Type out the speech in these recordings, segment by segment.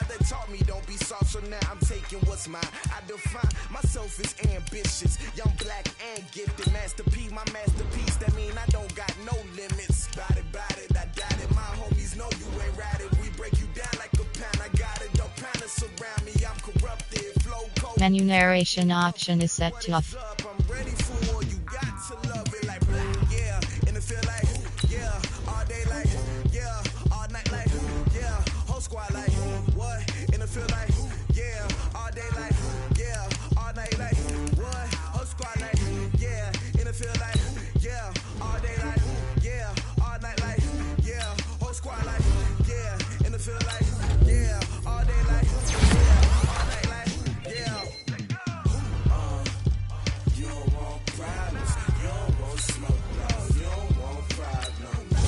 that taught me don't be soft, so now I'm taking what's mine. I define myself as ambitious, young, black, and gifted. Masterpiece, my masterpiece, that mean I don't got no limits. Bout it, I doubt it. My homies know you ain't ride it. We break you down like a pound. I got it, don't pound it surround me. I'm corrupted, flow cold. Menu narration option is set to off. I'm ready for all you got to love it like yeah, and it feel like yeah, all day like yeah, all night like yeah, whole squad like what, and it feel like yeah, all day like yeah, all night like what, whole squad like yeah, and it feel like yeah, all day like yeah, all night like yeah, whole squad like yeah, and it feel like yeah, all day like yeah, all night like yeah. You don't want problems, you don't want smoke, no, you don't want problems.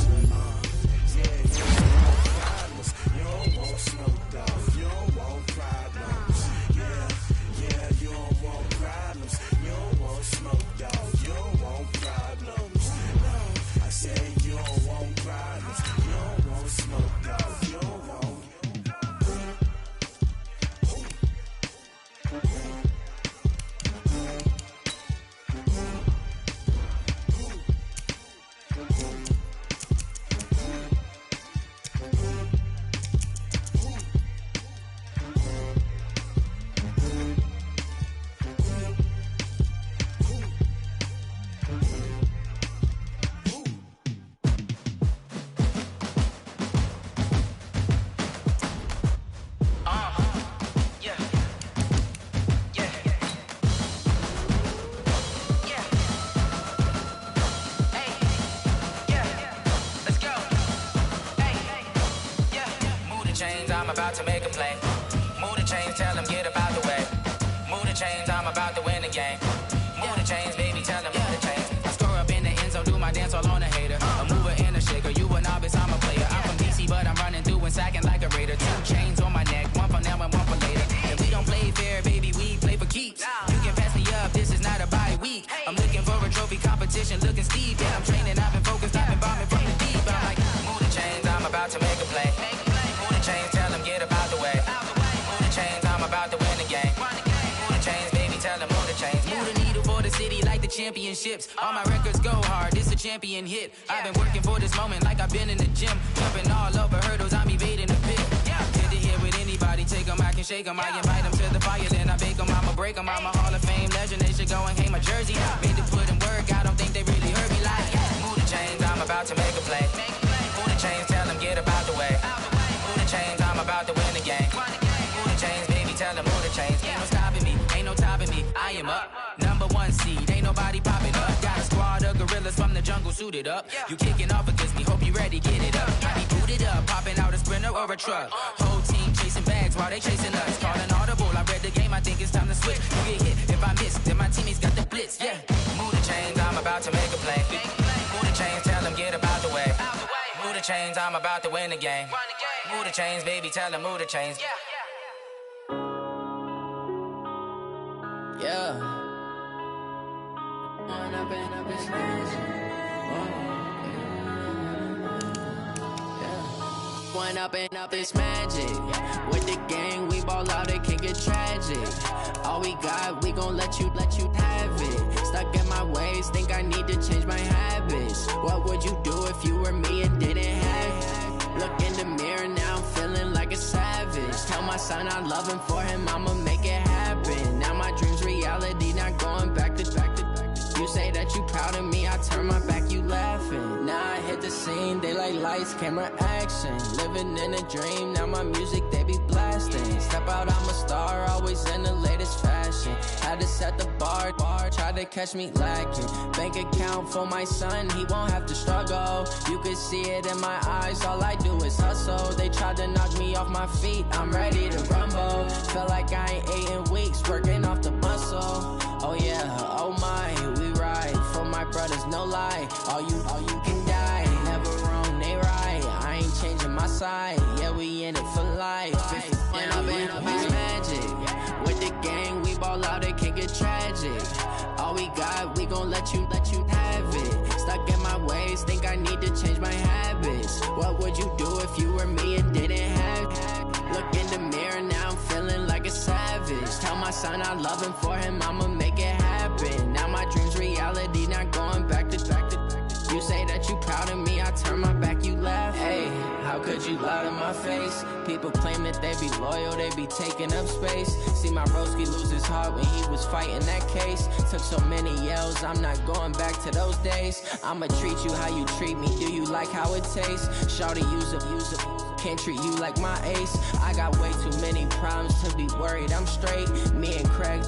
Yeah, you don't want problems, you don't want smoke, dog, you don't want problems. Yeah, you don't want problems, you don't want smoke, dog, you don't want problems. No, I say you don't want problems, you don't want smoke, dog, you don't want. I'm about to make a play. Move the chains, tell them get up out the way. Move the chains, I'm about to win the game. Move the chains, baby, tell them move the chains. I score up in the end zone, do my dance all on a hater. A mover and a shaker, you a novice, I'm a player. I'm from DC, but I'm running through and sacking like a raider. 2 chains on my neck, one for now and one for later. And we don't play fair, baby, we play for keeps. You can pass me up, this is not a bye week. I'm looking for a trophy competition, looking steep. Yeah, I'm training, I've been focused, I've been bombing from the deep. I'm like, move the chains, I'm about to make a play. Move the chains, tell them get up out the way. Move the chains, I'm about to win the game. Move the chains, baby, tell them move the chains. Move the needle for the city like the championships. All my records go hard, this a champion hit. I've been working for this moment like I've been in the gym. Jumping all over hurdles, I'm evading the pit. Hit to hit with anybody, take them, I can shake them. I invite them to the fire, then I bake them, I'ma break them. I'm a Hall of Fame legend, they should go and hang my jersey. Made to put in work, I don't think they really heard me like move the chains, I'm about to make a play. Move the chains, tell them get up out the way. Move the chains, I'm about to win the game. Move the chains, baby, tell them move the chains. Ain't no stopping me, ain't no topping me, I am up. Number 1 seed, ain't nobody popping up. Got a squad of gorillas from the jungle suited up. You kicking off against me, hope you ready, get it up. I be booted up, popping out a sprinter or a truck. Whole team chasing bags while they chasing us. Calling audible, I read the game, I think it's time to switch. You get hit, if I miss, then my teammates got the blitz, yeah. Move the chains, I'm about to make a play. Move the chains, tell them get up out the way. Move the chains, I'm about to win the game. Move the chains, baby, tell them move the chains. Yeah. One up and up is magic. With the gang, we ball out, it can get tragic. All we got, we gon' let you have it. Stuck in my ways, think I need to change my habits. What would you do if you were me and didn't have it? Look in the mirror, now I'm feeling like a savage. Tell my son I love him, for him I'ma make it happen. Now my dream's reality, not going back to. You say that you proud of me, I turn my back, you laughing. Now I hit the scene, they like lights, camera, action. Living in a dream, now my music, they be blasting. Step out, I'm a star, always in the latest fashion. Had to set the bar, try to catch me lacking. Bank account for my son, he won't have to struggle. You can see it in my eyes, all I do is hustle. They tried to knock me off my feet, I'm ready to rumble. Feel like I ain't ate in weeks, working off the muscle. Oh yeah, oh my, we ride for my brothers, no lie. All you can die, never wrong, they right. I ain't changing my side, yeah, we in it for life. When I've been up is magic. With the gang, we ball out, it can get tragic. All we got, we gon' let you have it. Stuck in my ways, think I need to change my habits. What would you do if you were me and didn't have it? Look in the mirror, my son I love him, for him I'ma make it happen. Now my dream's reality, not going back to. You say that you proud of me, I turn my back, you laugh. Hey, how could you lie to my face? People claim that they be loyal, they be taking up space. See my broski lose his heart when he was fighting that case. Took so many yells, I'm not going back to those days. I'ma treat you how you treat me, do you like how it tastes? Shawty, use it. Can't treat you like my ace. I got way too many problems to be worried, I'm straight. Me and Craig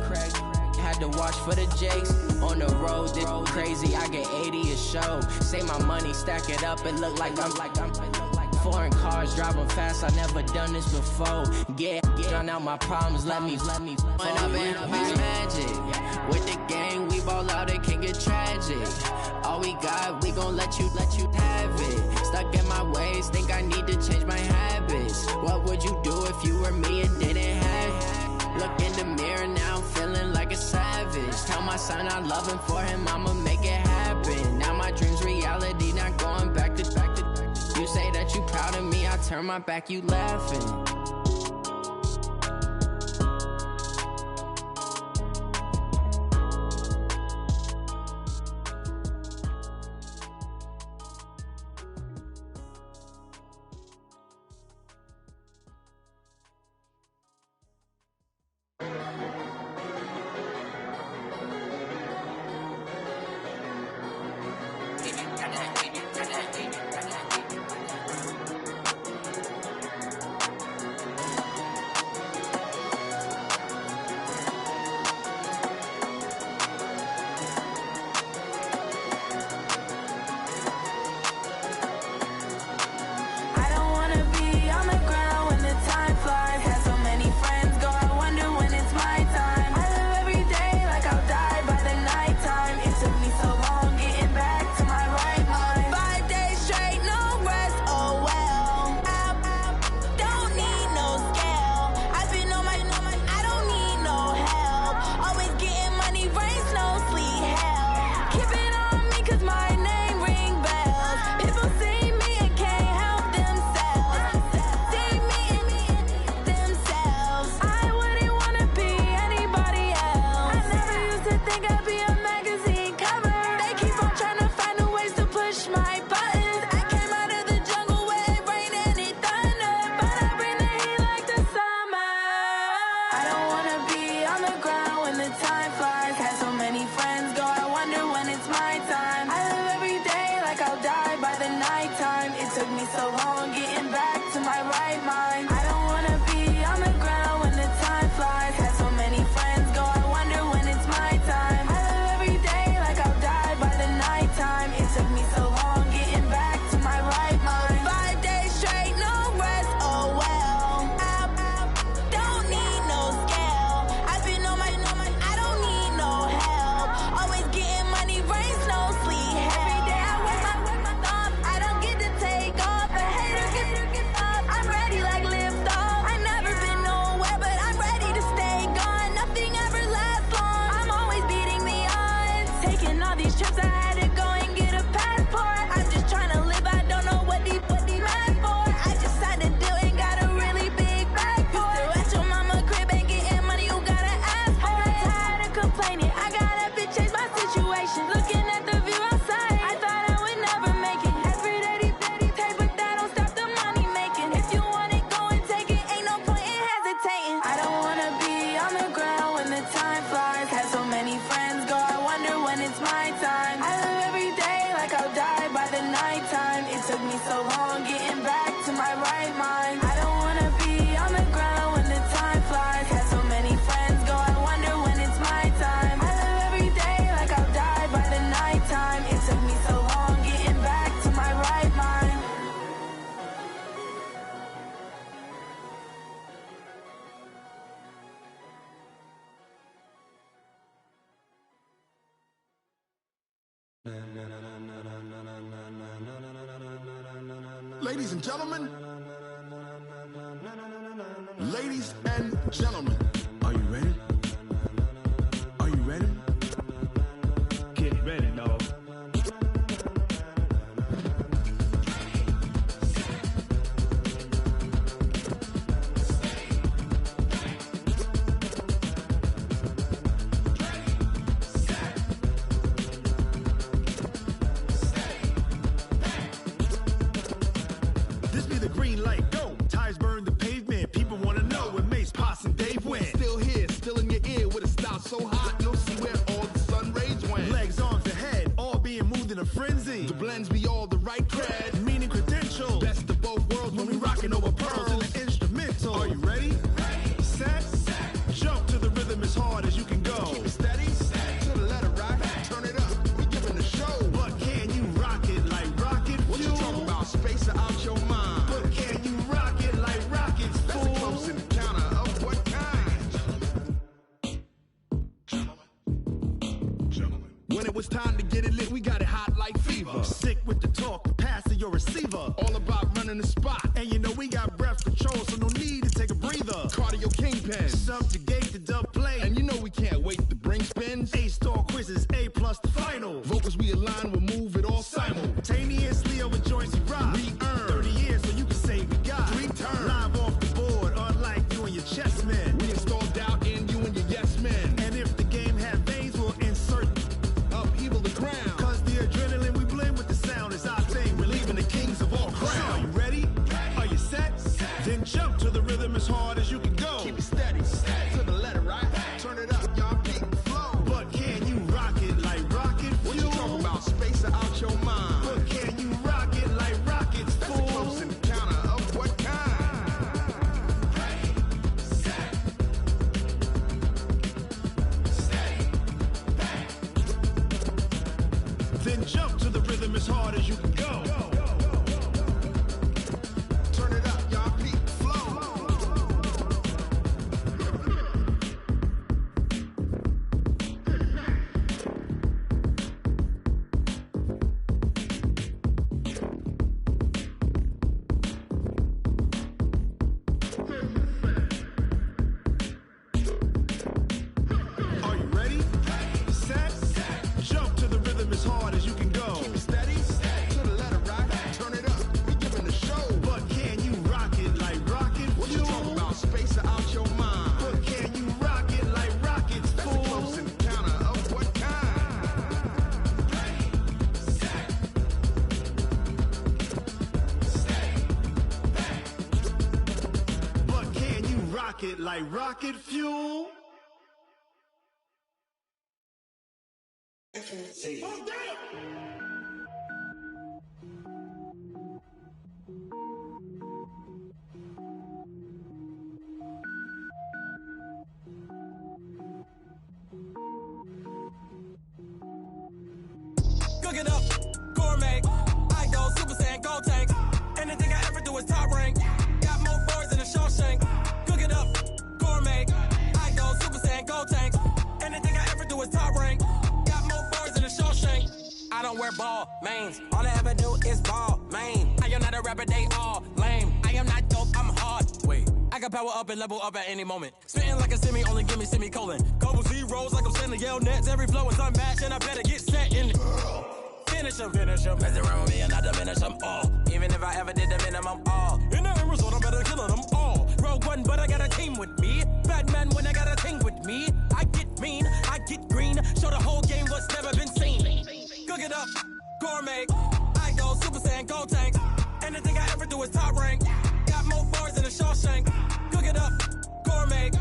had to watch for the Jakes. On the road, this crazy, I get 80 a show. Say my money, stack it up, it look like I'm foreign cars, driving fast, I never done this before. Drown out my problems, let me When up and up is magic. With the gang, we ball out, it can get tragic. All we got, we gon' let you have it. Stuck in my ways, think I need to change my habits. What would you do if you were me and didn't have it? Look in the mirror now, I'm feeling like a savage. Tell my son I love him, for him I'ma make it happen. Now my dream's reality, not going back to. You say that you proud of me, I turn my back, you laughing. Ladies and gentlemen, ladies and gentlemen, are you ready? Are you ready? Get ready, dog. it's time to get it lit. We got it hot like fever. Sick with the talk, passing your receiver. All about running the spot. And you know we got breath control, so no need to take a breather. Cardio kingpin, subjugate the dub play. And you know we can't wait to bring spins. A-star quizzes, A+ the final. Vocals we align, we'll move it all simultaneously over joints we ride. We earn 30 years, so you can say we got 3 turns. Live off the board, unlike you and your chess men. We install doubt in you and your yes men. And if the game had veins, we'll insert upheaval the ground. Cause the adrenaline we blend with the sound is our thing. We're leaving the kings of all crowns. So are you ready? Are you set? Then jump to the rhythm as hard as you can go. Keep it steady, to the letter, right? Turn it up, y'all, keep the flow. But can you rock it like rocket fuel? What you talking about? Space out your mind. But can you rock it like rockets, fool? That's a close encounter of what kind? Then jump to the rhythm as hard as you can go. Turn it up, y'all, peak flow. Are you ready? Set? Jump to the rhythm as hard as you can go. Keep it steady, to the letter, right? Turn it up, we giving the show. But can you rock it like rocket fuel? What you talking about? Space out your mind. But can you rock it like rockets, fool? That's a close encounter of what kind? But can you rock it like rocket fuel? Cook it up, gourmet. I go Super Saiyan, gold tank. Anything I ever do is top rank. Got more boards than a Shawshank. Cook it up, gourmet. I go Super Saiyan, gold tank. Anything I ever do is top rank. Got more boards than a Shawshank. I don't wear ball mains. All I ever do is ball main. I am not a rapper, they all lame. I am not dope, I'm hard. Wait, I can power up and level up at any moment. Spitting like a semi, only give me semicolon. Couple zeros like I'm sending yell nets. Every flow is unmatched and I better get set in. Finish them. Mess around with me and I diminish them all. Even if I ever did the minimum all. In the end result, I'm better killing them all. Rogue One, but I got a team with me. Batman when I got a team with me. I get mean, I get green. Show the whole game what's never been seen. Cook it up, gourmet. I go Super Saiyan, gold tank. Anything I ever do is top rank. Got more bars than a Shawshank. Cook it up, gourmet.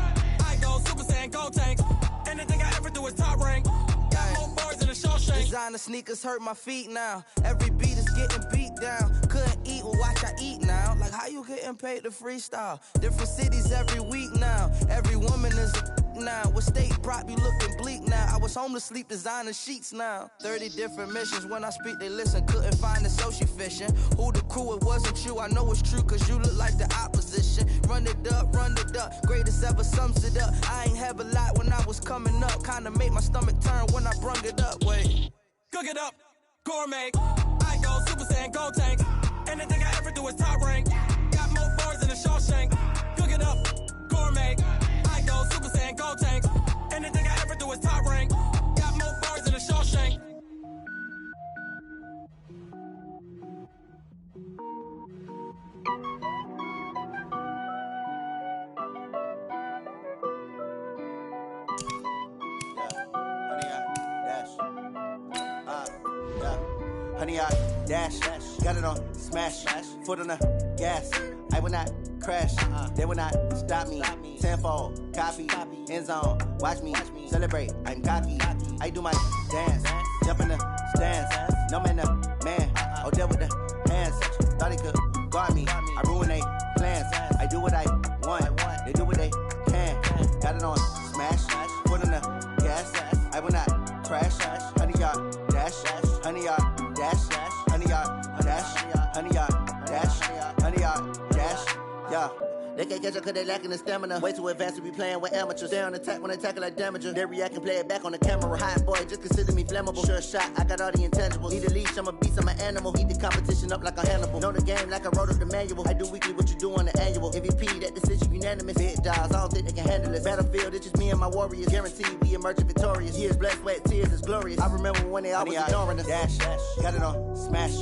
I go Super Saiyan, gold tank. Anything I ever do is top rank. Got more bars than a Shawshank. Designer sneakers hurt my feet now. Every beat is getting beat down. Couldn't eat, well watch I eat now. Like how you getting paid to freestyle? Different cities every week now. Every woman is a now. What state brought you looking bleak now? I was home to sleep designer sheets now. 30 different missions. When I speak they listen. Couldn't find the social fishing. Who the crew? It wasn't you. I know it's true cause you look like the opposition. Run it up. Greatest ever sums it up. I ain't have a lot when I was coming up. Kinda made my stomach turn when I brung it up. Wait. Cook it up, gourmet. I go Super Saiyan, gold tank. Anything I ever do is top rank. Got more bars than a Shawshank. Cook it up, gourmet. I go Super Saiyan, gold tank. Anything I ever do is top rank. Got more bars than a Shawshank. Honey, I dash, got it on smash, foot on the gas. I will not crash, they will not stop me. Tenfold, copy, end zone, watch me celebrate. I'm cocky, I do my dance, jump in the stands. No man, the man, oh, deal with the hands. Thought he could guard me, I ruin they plans. I do what I want, they do what they can. Got it on smash, foot on the gas. I will not crash, honey, y'all dash, honey, y'all dash, honey, y'all dash, honey, y'all dash, honey, y'all dash, yeah. They can't catch up cause they lacking the stamina. Way too advanced to be playing with amateurs. Stay on attack when they tackle like damager. They react and play it back on the camera. Hot boy, just consider me flammable. Sure shot, I got all the intangibles. Need a leash, I'm a beast, I'm an animal. Heat the competition up like a Hannibal. Know the game like I wrote up the manual. I do weekly what you do on the annual. MVP, that decision unanimous. Big dogs, I don't think they can handle it. Battlefield, it's just me and my warriors. Guaranteed we emerging victorious. Years, blood, sweat, tears, it's glorious. I remember when they always ignoring us. Dash, got it on, smash,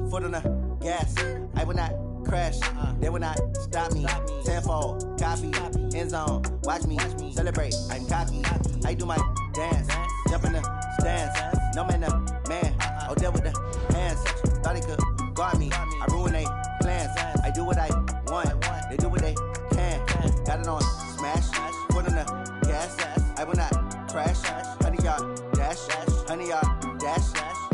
foot on the gas. I will not crash, they will not stop me. Tenfold, copy, end zone, watch me celebrate. I'm cocky, I do my dance, jump in the stands. No man, man, oh there with the hands. Thought he could guard me, I ruin they plans. I do what I want, they do what they can. Got it on, smash, foot on the gas. I will not crash, 100-yard dash, 100-yard dash,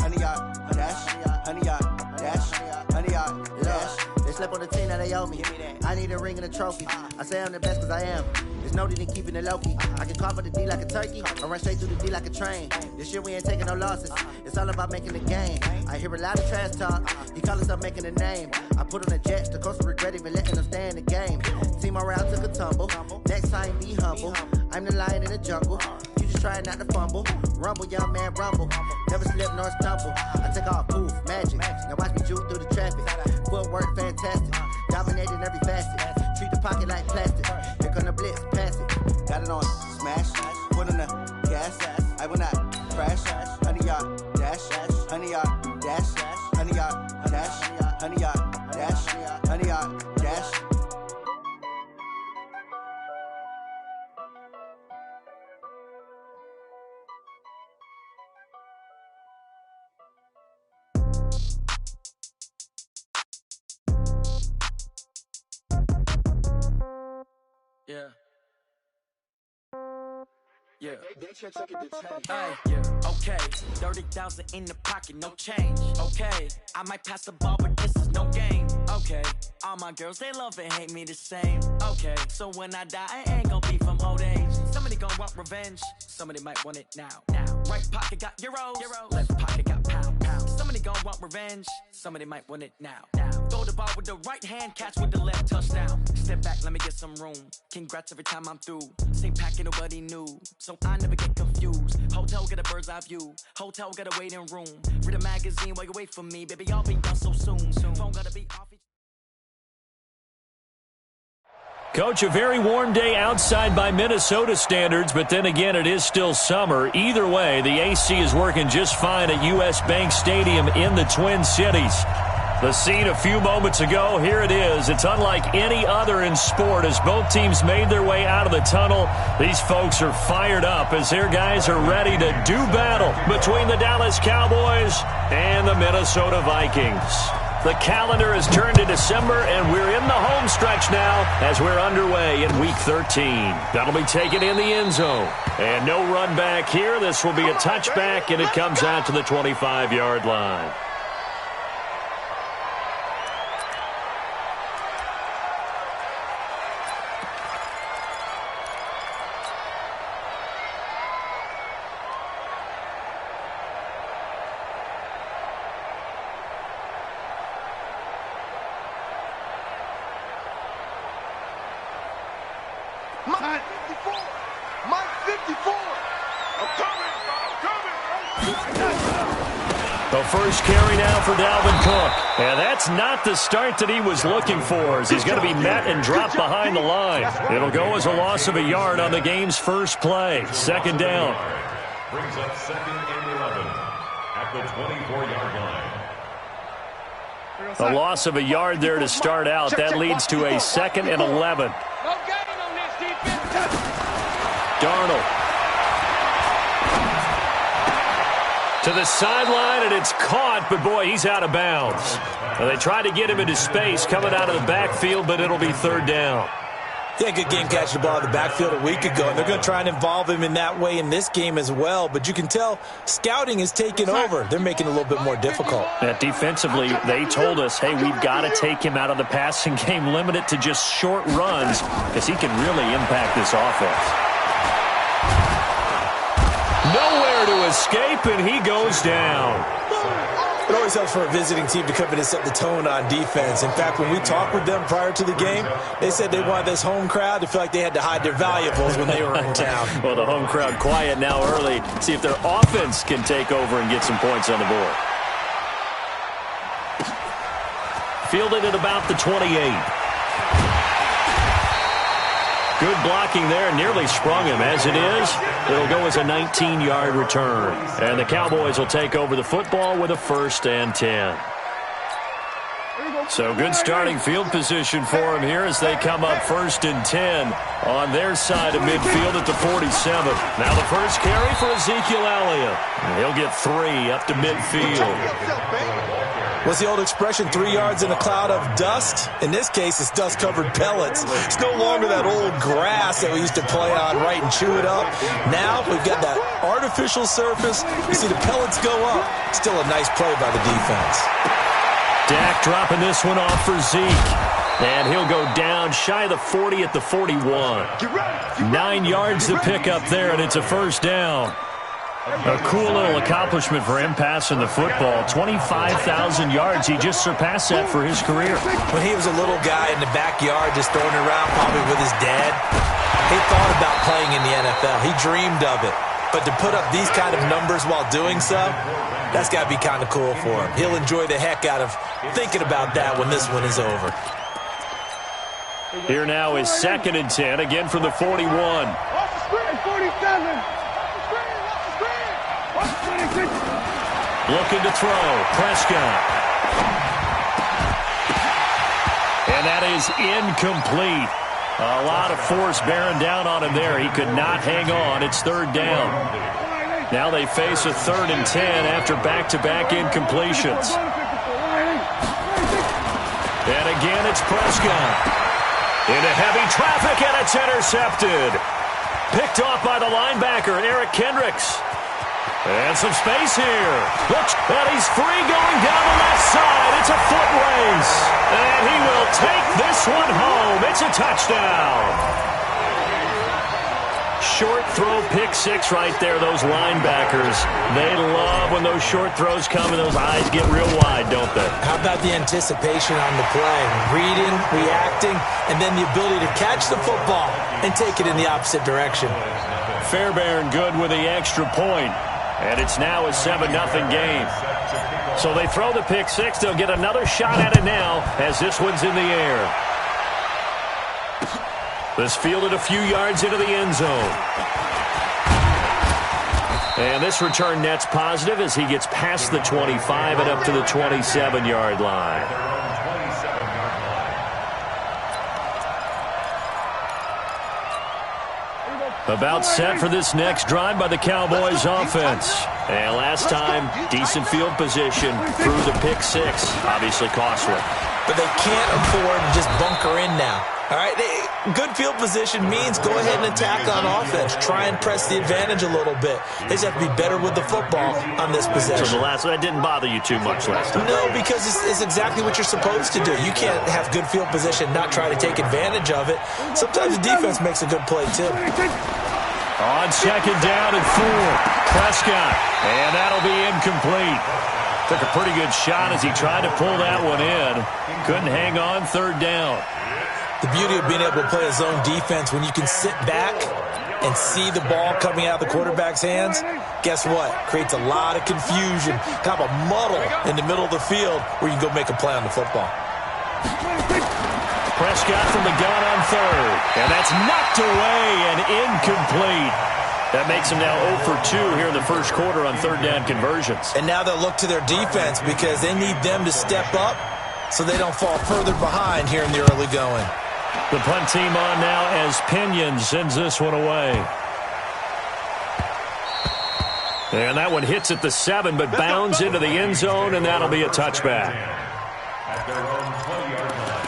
100-yard dash, 100-yard dash, 100-yard dash. They slept on the team, now they owe me. I need a ring and a trophy. I say I'm the best cause I am. There's no need in keeping it low-key. I can cover the D like a turkey, or run straight through the D like a train. This year we ain't taking no losses. It's all about making the game. I hear a lot of trash talk. He call us up making a name. I put on the Jets, the coach will regret even letting them stay in the game. Team morale took a tumble. Next time be humble. I'm the lion in the jungle. You just trying not to fumble. Rumble, young man, rumble. Never slip nor stumble. I take off, poof, magic. Now watch me juke through the traffic. Footwork fantastic. Dominating every facet. Treat the pocket like plastic. Here come the blitz, pass it. Got it on, smash. Foot on the gas. I will not crash. 100-yard dash. 100-yard dash. 100-yard dash. 100-yard dash. 100-yard dash. Yeah. Yeah. Yeah. Okay. 30,000 in the pocket, no change. Okay. I might pass the ball, but this is no game. Okay. All my girls, they love and hate me the same. Okay. So when I die, I ain't gonna be from old age. Somebody gonna want revenge. Somebody might want it now. Right pocket got euros. Left pocket got pounds. Somebody gonna want revenge. Somebody might want it now. Throw the ball with the right hand, catch with the left, touchdown. Step back, let me get some room. Congrats every time I'm through. Same packet, nobody knew, so I never get confused. Hotel got a bird's eye view. Hotel got a waiting room. Read a magazine while you wait for me, baby. I'll be done so soon. Phone gotta be off. Coach, a very warm day outside by Minnesota standards, but then again, it is still summer. Either way, the AC is working just fine at U.S. Bank Stadium in the Twin Cities. The scene a few moments ago, here it is. It's unlike any other in sport as both teams made their way out of the tunnel. These folks are fired up as their guys are ready to do battle between the Dallas Cowboys and the Minnesota Vikings. The calendar has turned to December, and we're in the home stretch now as we're underway in Week 13. That'll be taken in the end zone. And no run back here. This will be a touchback, and it comes out to the 25-yard line. The first carry now for Dalvin Cook. And that's not the start that he was looking for, as he's going to be met and dropped behind the line. It'll go as a loss of a yard on the game's first play. Second down. Brings up 2nd and 11 at the 24-yard line. A loss of a yard there to start out. That leads to a 2nd and 11. Darnold. To the sideline, and it's caught, but boy, he's out of bounds. Well, they tried to get him into space coming out of the backfield, but it'll be third down. Yeah, good game catching the ball in the backfield a week ago, and they're going to try and involve him in that way in this game as well. But you can tell scouting is taking over. They're making it a little bit more difficult. Defensively, they told us, hey, we've got to take him out of the passing game, limit it to just short runs, because he can really impact this offense. Nowhere to escape, and he goes down. It always helps for a visiting team to come in and set the tone on defense. In fact, when we talked with them prior to the game, they said they wanted this home crowd to feel like they had to hide their valuables when they were in town. Well, the home crowd quiet now early. See if their offense can take over and get some points on the board. Fielded at about the 28. Good blocking there, nearly sprung him. As it is, it'll go as a 19-yard return. And the Cowboys will take over the football with a 1st and 10. So good starting field position for him here as they come up 1st and 10 on their side of midfield at the 47. Now the first carry for Ezekiel Elliott. He'll get 3 up to midfield. What's the old expression, 3 yards in a cloud of dust? In this case, it's dust-covered pellets. It's no longer that old grass that we used to play on, right, and chew it up. Now we've got that artificial surface. You see the pellets go up. Still a nice play by the defense. Dak dropping this one off for Zeke. And he'll go down shy of the 40 at the 41. 9 yards to pick up there, and it's a 1st down. A cool little accomplishment for him passing the football. 25,000 yards. He just surpassed that for his career. When he was a little guy in the backyard just throwing it around probably with his dad, he thought about playing in the NFL. He dreamed of it. But to put up these kind of numbers while doing so, that's got to be kind of cool for him. He'll enjoy the heck out of thinking about that when this one is over. Here now is 2nd and 10, again from the 41. 47. Looking to throw. Prescott. And that is incomplete. A lot of force bearing down on him there. He could not hang on. It's 3rd down. Now they face a 3rd and 10 after back-to-back incompletions. And again, it's Prescott. Into heavy traffic, and it's intercepted. Picked off by the linebacker, Eric Kendricks. And some space here. Look, and he's free going down the left side. It's a foot race. And he will take this one home. It's a touchdown. Short throw, pick 6 right there, those linebackers. They love when those short throws come and those eyes get real wide, don't they? How about the anticipation on the play? Reading, reacting, and then the ability to catch the football and take it in the opposite direction. Fairbairn good with the extra point. And it's now a 7-0 game. So they throw the pick 6. They'll get another shot at it now as this one's in the air. This fielded a few yards into the end zone. And this return net's positive as he gets past the 25 and up to the 27-yard line. About set for this next drive by the Cowboys offense. And last time, decent field position through the pick 6. Obviously costly. But they can't afford to just bunker in now. All right, good field position means go ahead and attack on offense. Try and press the advantage a little bit. They just have to be better with the football on this possession. So that didn't bother you too much last time? No, because it's exactly what you're supposed to do. You can't have good field position, not try to take advantage of it. Sometimes the defense makes a good play, too. On 2nd down and 4, Prescott. And that'll be incomplete. Took a pretty good shot as he tried to pull that one in. Couldn't hang on, 3rd down. The beauty of being able to play a zone defense when you can sit back and see the ball coming out of the quarterback's hands, guess what? Creates a lot of confusion, kind of a muddle in the middle of the field where you can go make a play on the football. Prescott from the gun on 3rd. And that's knocked away and incomplete. That makes him now 0 for 2 here in the first quarter on 3rd down conversions. And now they'll look to their defense because they need them to step up so they don't fall further behind here in the early going. The punt team on now as Pinion sends this one away. And that one hits at the 7, but bounds into the end zone, and that'll be a touchback. At their own 20-yard line.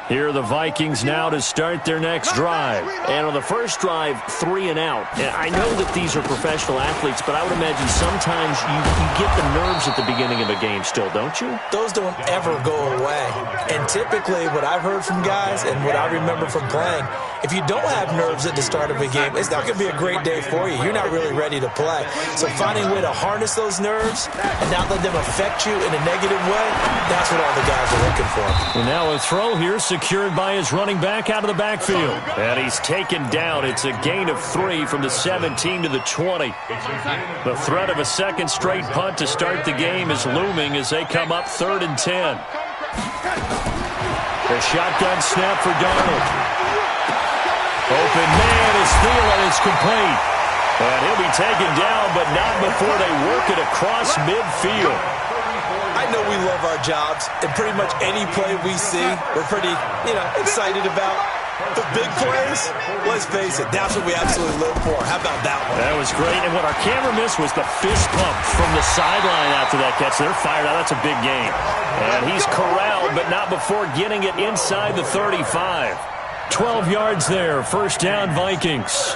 Here are the Vikings now to start their next drive. And on the first drive, 3 and out. And I know that these are professional athletes, but I would imagine sometimes you get the nerves at the beginning of a game still, don't you? Those don't ever go away. And typically what I've heard from guys and what I remember from playing, if you don't have nerves at the start of a game, it's not going to be a great day for you. You're not really ready to play. So finding a way to harness those nerves and not let them affect you in a negative way, that's what all the guys are looking for. And now a throw here secured by his running back out of the backfield. And he's taken down. It's a gain of 3 from the 17 to the 20. The threat of a second straight punt to start the game is looming as they come up 3rd and 10. The shotgun snap for Darnold. Open man is Thielen. It's complete. And he'll be taken down, but not before they work it across midfield. I know we love our jobs, and pretty much any play we see, we're pretty, excited about. The big plays, let's face it, that's what we absolutely live for. How about that one? That was great, and what our camera missed was the fist pump from the sideline after that catch. They're fired out. That's a big game. And he's corralled, but not before getting it inside the 35. 12 yards there, first down Vikings.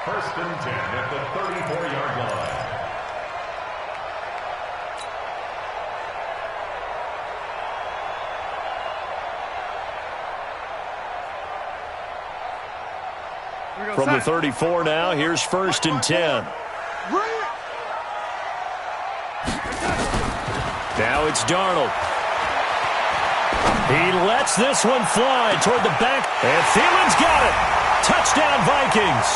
First and 10 at the 34-yard line. From the 34 now, here's first and 10. Now it's Darnold. He lets this one fly toward the back, and Thielen's got it. Touchdown, Vikings.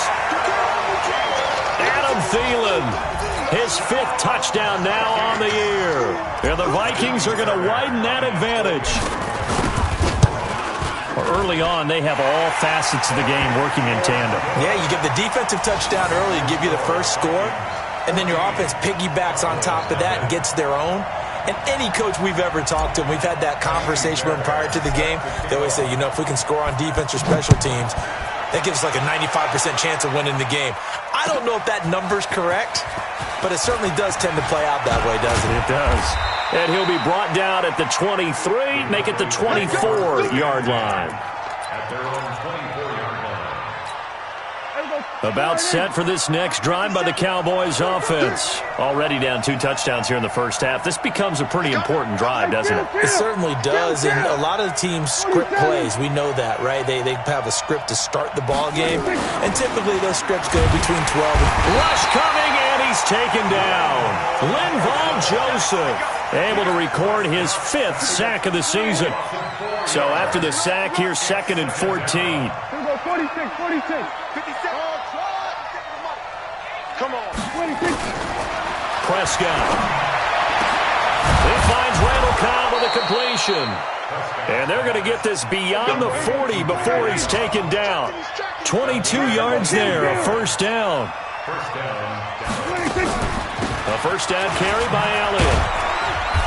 Adam Thielen, his 5th touchdown now on the year. And the Vikings are going to widen that advantage. Early on, they have all facets of the game working in tandem. Yeah, you get the defensive touchdown early and give you the first score, and then your offense piggybacks on top of that and gets their own. And any coach we've ever talked to, and we've had that conversation with them prior to the game, they always say, if we can score on defense or special teams, that gives us like a 95% chance of winning the game. I don't know if that number's correct, but it certainly does tend to play out that way, doesn't it? It does. And he'll be brought down at the 23, make it the 24-yard line. At their own 24-yard line. About set for this next drive by the Cowboys offense. Already down 2 touchdowns here in the first half. This becomes a pretty important drive, doesn't it? It certainly does, and a lot of the teams script plays. We know that, right? They have a script to start the ball game, and typically those scripts go between 12 and... Rush coming, and he's taken down. Linval Joseph able to record his 5th sack of the season. So after the sack, here's 2nd and 14. 46. Come on. 26. Prescott. He finds Randall Cobb with a completion. And they're going to get this beyond the 40 before he's taken down. 22 yards there, a first down. A first down carry by Elliott.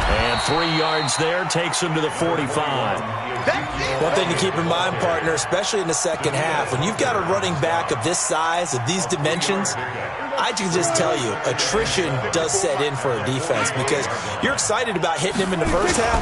And 3 yards there takes him to the 45. One thing to keep in mind, partner, especially in the second half, when you've got a running back of this size, of these dimensions, I can just tell you, attrition does set in for a defense because you're excited about hitting him in the first half,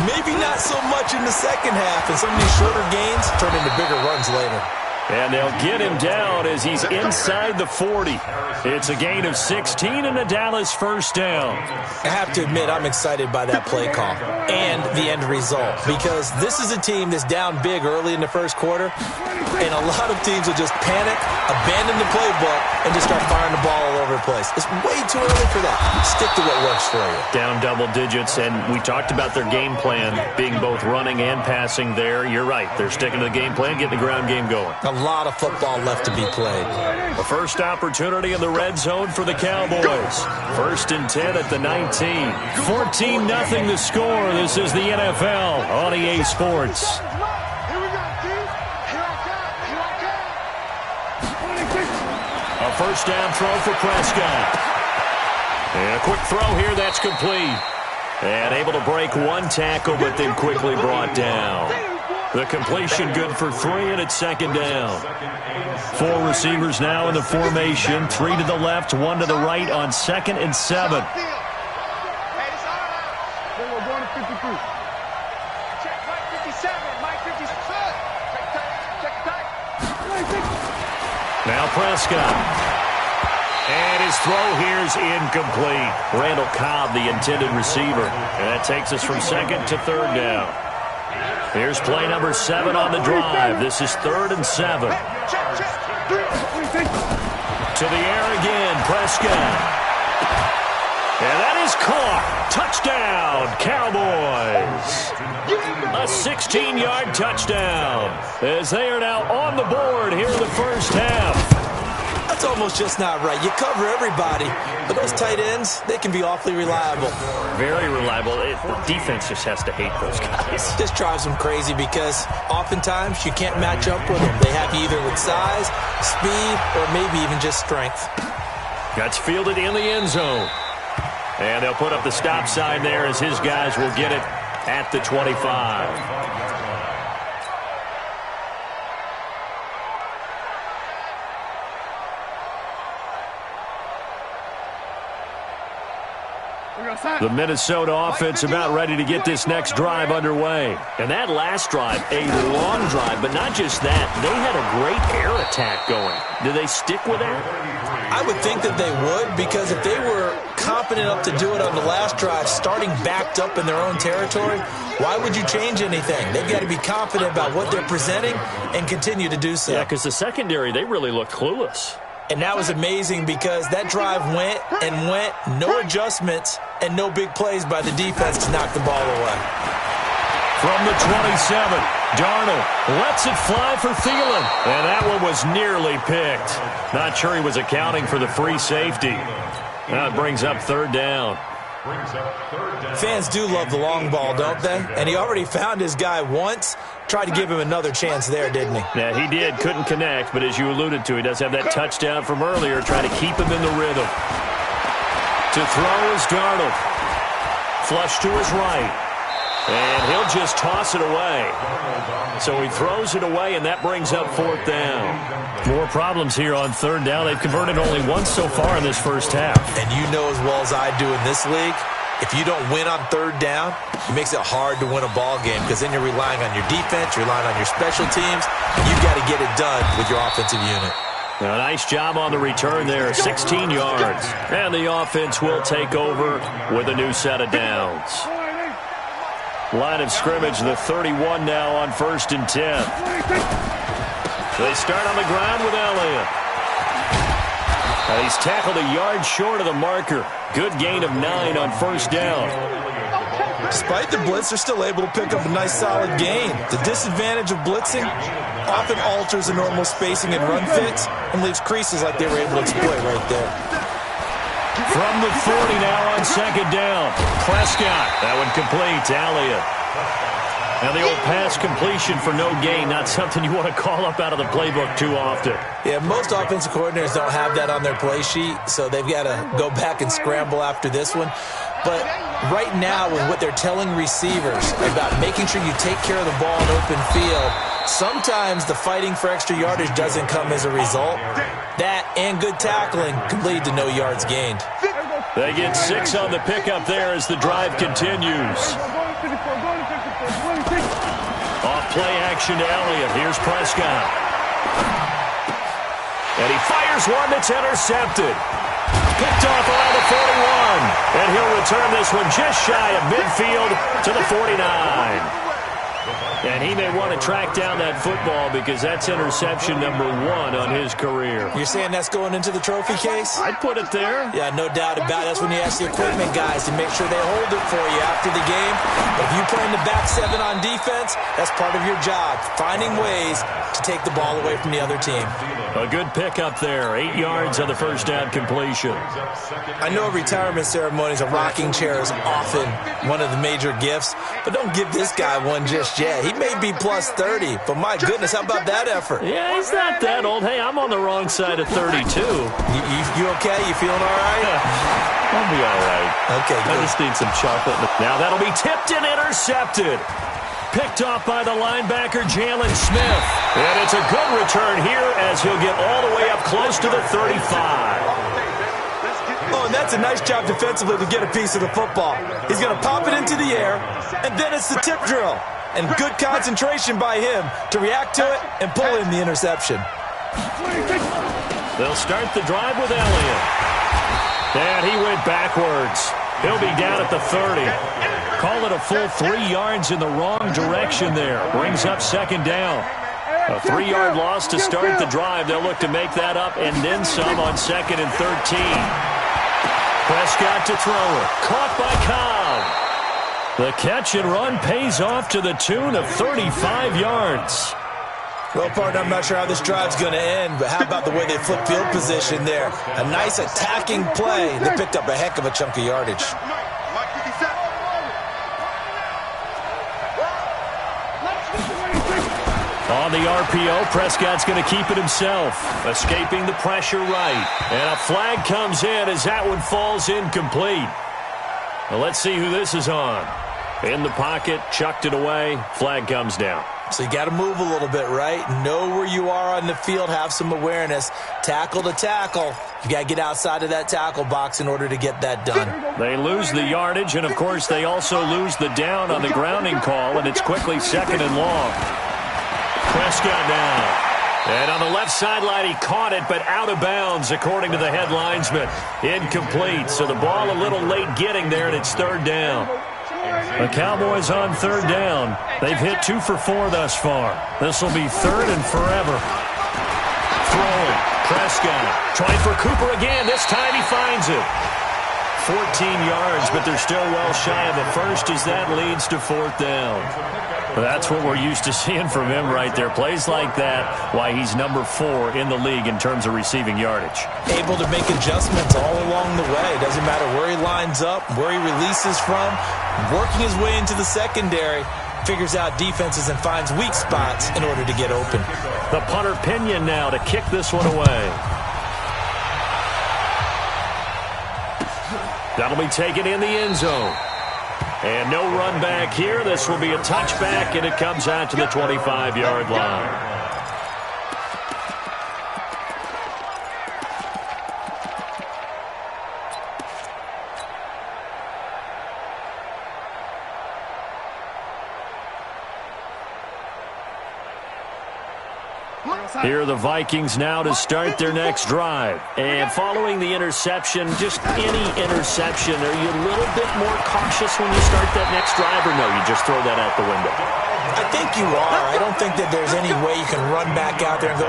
maybe not so much in the second half, and some of these shorter gains turn into bigger runs later. And they'll get him down as he's inside the 40. It's a gain of 16 and a Dallas first down. I have to admit, I'm excited by that play call and the end result because this is a team that's down big early in the first quarter, and a lot of teams will just panic, abandon the playbook, and just start firing the ball all over the place. It's way too early for that. Stick to what works for you. Down double digits, and we talked about their game plan being both running and passing there. You're right. They're sticking to the game plan, getting the ground game going. A lot of football left to be played. The first opportunity in the red zone for the Cowboys. First and 10 at the 19. 14-0 the score. This is the NFL on EA Sports. A first down throw for Prescott. And a quick throw here that's complete. And able to break one tackle, but then quickly brought down. The completion good for 3, and it's second down. 4 receivers now in the formation. 3 to the left, 1 to the right on 2nd and 7. Now Prescott. And his throw here is incomplete. Randall Cobb, the intended receiver. And that takes us from second to third down. Here's play number 7 on the drive. This is 3rd and 7. To the air again, Prescott. And that is caught. Touchdown, Cowboys. A 16-yard touchdown as they are now on the board here in the first half. That's almost just not right. You cover everybody, but those tight ends, they can be awfully reliable. Very reliable. The defense just has to hate those guys. This drives them crazy because oftentimes you can't match up with them. They have you either with size, speed, or maybe even just strength. That's fielded in the end zone. And they'll put up the stop sign there as his guys will get it at the 25. The Minnesota offense about ready to get this next drive underway. And that last drive, a long drive, but not just that. They had a great air attack going. Do they stick with that? I would think that they would, because if they were confident enough to do it on the last drive, starting backed up in their own territory, why would you change anything? They've got to be confident about what they're presenting and continue to do so. Yeah, because the secondary, they really looked clueless. And that was amazing because that drive went and went, no adjustments, and no big plays by the defense to knock the ball away. From the 27, Darnold lets it fly for Thielen. And that one was nearly picked. Not sure he was accounting for the free safety. Now it brings up 3rd down. Fans do love the long ball, don't they? And he already found his guy once. Tried to give him another chance there, didn't he? Yeah, he did. Couldn't connect, but as you alluded to, he does have that touchdown from earlier, trying to keep him in the rhythm. To throw is Darnold. Flush to his right. And he'll just toss it away. So he throws it away, and that brings up 4th down. More problems here on 3rd down. They've converted only once so far in this first half. And you know as well as I do in this league, if you don't win on 3rd down, it makes it hard to win a ball game because then you're relying on your defense, you're relying on your special teams. You've got to get it done with your offensive unit. A nice job on the return there, 16 yards. And the offense will take over with a new set of downs. Line of scrimmage, the 31 now on 1st and 10. They start on the ground with Elliott. And he's tackled a yard short of the marker. Good gain of 9 on 1st down. Despite the blitz, they're still able to pick up a nice solid gain. The disadvantage of blitzing often alters the normal spacing and run fits and leaves creases like they were able to exploit right there. From the 40 now on 2nd down. Prescott. That one complete to Elliott. Now the old pass completion for no gain, not something you want to call up out of the playbook too often. Yeah, most offensive coordinators don't have that on their play sheet, so they've got to go back and scramble after this one. But right now, with what they're telling receivers about making sure you take care of the ball in open field, sometimes the fighting for extra yardage doesn't come as a result. That and good tackling can lead to no yards gained. They get 6 on the pickup there as the drive continues. Off play action to Elliott. Here's Prescott. And he fires one that's intercepted. Picked off around the 41. And he'll return this one just shy of midfield to the 49. And he may want to track down that football because that's interception number 1 on his career. You're saying that's going into the trophy case? I'd put it there. Yeah, no doubt about it. That's when you ask the equipment guys to make sure they hold it for you after the game. But if you play in the back 7 on defense, that's part of your job, finding ways to take the ball away from the other team. A good pickup there. 8 yards on the first down completion. I know retirement ceremonies, a rocking chair is often one of the major gifts, but don't give this guy one just yet. He may be plus 30, but my goodness, how about that effort? Yeah, he's not that old. Hey, I'm on the wrong side of 32. You okay? You feeling all right? I'll be all right. Okay, good. I just need some chocolate. Now that'll be tipped and intercepted. Picked off by the linebacker, Jalen Smith. And it's a good return here as he'll get all the way up close to the 35. Oh, and that's a nice job defensively to get a piece of the football. He's going to pop it into the air, and then it's the tip drill. and good concentration by him to react to it and pull in the interception. They'll start the drive with Elliott. And he went backwards. He'll be down at the 30. Call it a full 3 yards in the wrong direction there. Brings up second down. A 3-yard loss to start the drive. They'll look to make that up and then some on 2nd and 13. Prescott to throw it. Caught by Cobb. The catch and run pays off to the tune of 35 yards. Well, partner, I'm not sure how this drive's going to end, but how about the way they flip field position there? A nice attacking play. They picked up a heck of a chunk of yardage. On the RPO, Prescott's going to keep it himself. Escaping the pressure right. And a flag comes in as that one falls incomplete. Well, let's see who this is on. In the pocket, chucked it away. Flag comes down. So you got to move a little bit, right? Know where you are on the field, have some awareness. Tackle to tackle. You got to get outside of that tackle box in order to get that done. They lose the yardage, and, of course, they also lose the down on the grounding call, and it's quickly 2nd and long. Prescott down. And on the left sideline, he caught it, but out of bounds, according to the head linesman. Incomplete, so the ball a little late getting there, and it's 3rd down. The Cowboys on 3rd down. They've hit 2 for 4 thus far. This will be 3rd and forever. Throwing. Prescott trying for Cooper again. This time he finds it. 14 yards, but they're still well shy of a first as that leads to 4th down. That's what we're used to seeing from him right there. Plays like that, why he's number 4 in the league in terms of receiving yardage. Able to make adjustments all along the way. Doesn't matter where he lines up, where he releases from. Working his way into the secondary, figures out defenses and finds weak spots in order to get open. The punter Pinion now to kick this one away. That'll be taken in the end zone. And no run back here. This will be a touchback, and it comes out to the 25-yard line. Here are the Vikings now to start their next drive. And following the interception, just any interception, are you a little bit more cautious when you start that next drive, or no, you just throw that out the window? I think you are. I don't think that there's any way you can run back out there and go,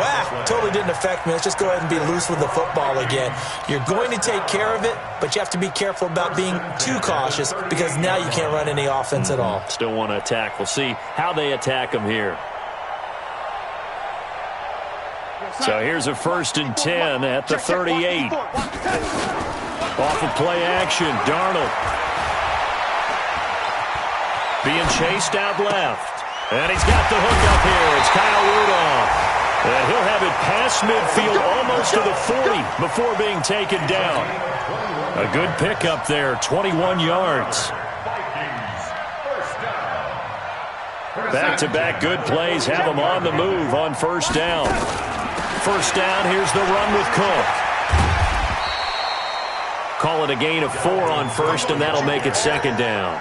totally didn't affect me. Let's just go ahead and be loose with the football again. You're going to take care of it, but you have to be careful about being too cautious because now you can't run any offense at all. Still want to attack. We'll see how they attack them here. So here's a 1st and 10 at the 38. Off of play action, Darnold. Being chased out left. And he's got the hook up here. It's Kyle Rudolph. And he'll have it past midfield almost to the 40 before being taken down. A good pickup there, 21 yards. Back-to-back good plays have them on the move on 1st down. 1st down, here's the run with Cook. Call it a gain of 4 on 1st, and that'll make it 2nd down.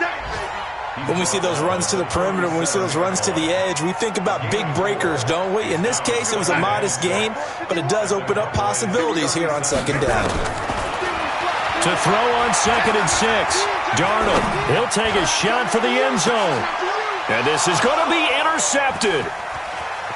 When we see those runs to the perimeter, when we see those runs to the edge, we think about big breakers, don't we? In this case, it was a modest gain, but it does open up possibilities here on 2nd down. To throw on 2nd and 6, Darnold, he'll take a shot for the end zone. And this is going to be intercepted.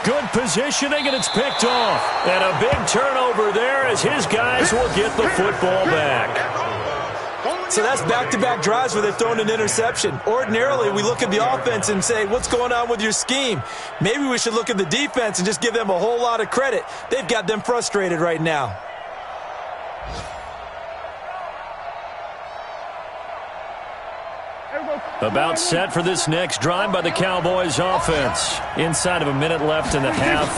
Good positioning, and it's picked off. And a big turnover there as his guys will get the football back. So that's back-to-back drives where they've thrown an interception. Ordinarily, we look at the offense and say, what's going on with your scheme? Maybe we should look at the defense and just give them a whole lot of credit. They've got them frustrated right now. About set for this next drive by the Cowboys offense. Inside of a minute left in the half.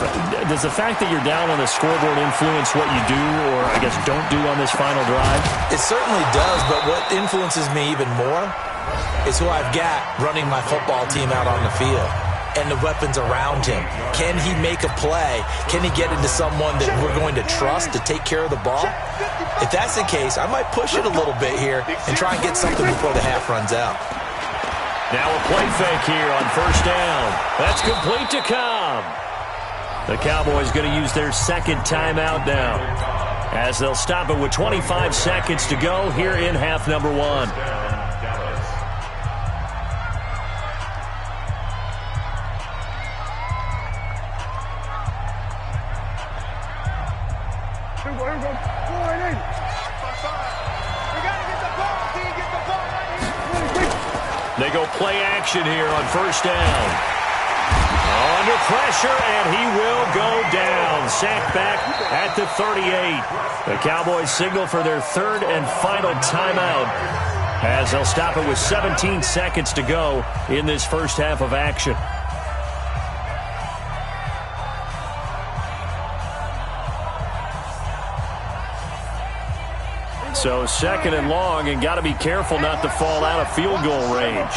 Does the fact that you're down on the scoreboard influence what you do, or I guess don't do on this final drive? It certainly does, but what influences me even more is who I've got running my football team out on the field and the weapons around him. Can he make a play? Can he get into someone that we're going to trust to take care of the ball? If that's the case, I might push it a little bit here and try and get something before the half runs out. Now a play fake here on first down. That's complete to Cobb. The Cowboys going to use their second timeout now, as they'll stop it with 25 seconds to go here in half number one. They go play action here on first down. Under pressure, and he will go down. Sacked back at the 38. The Cowboys signal for their third and final timeout, as they'll stop it with 17 seconds to go in this first half of action. So second and long, and got to be careful not to fall out of field goal range.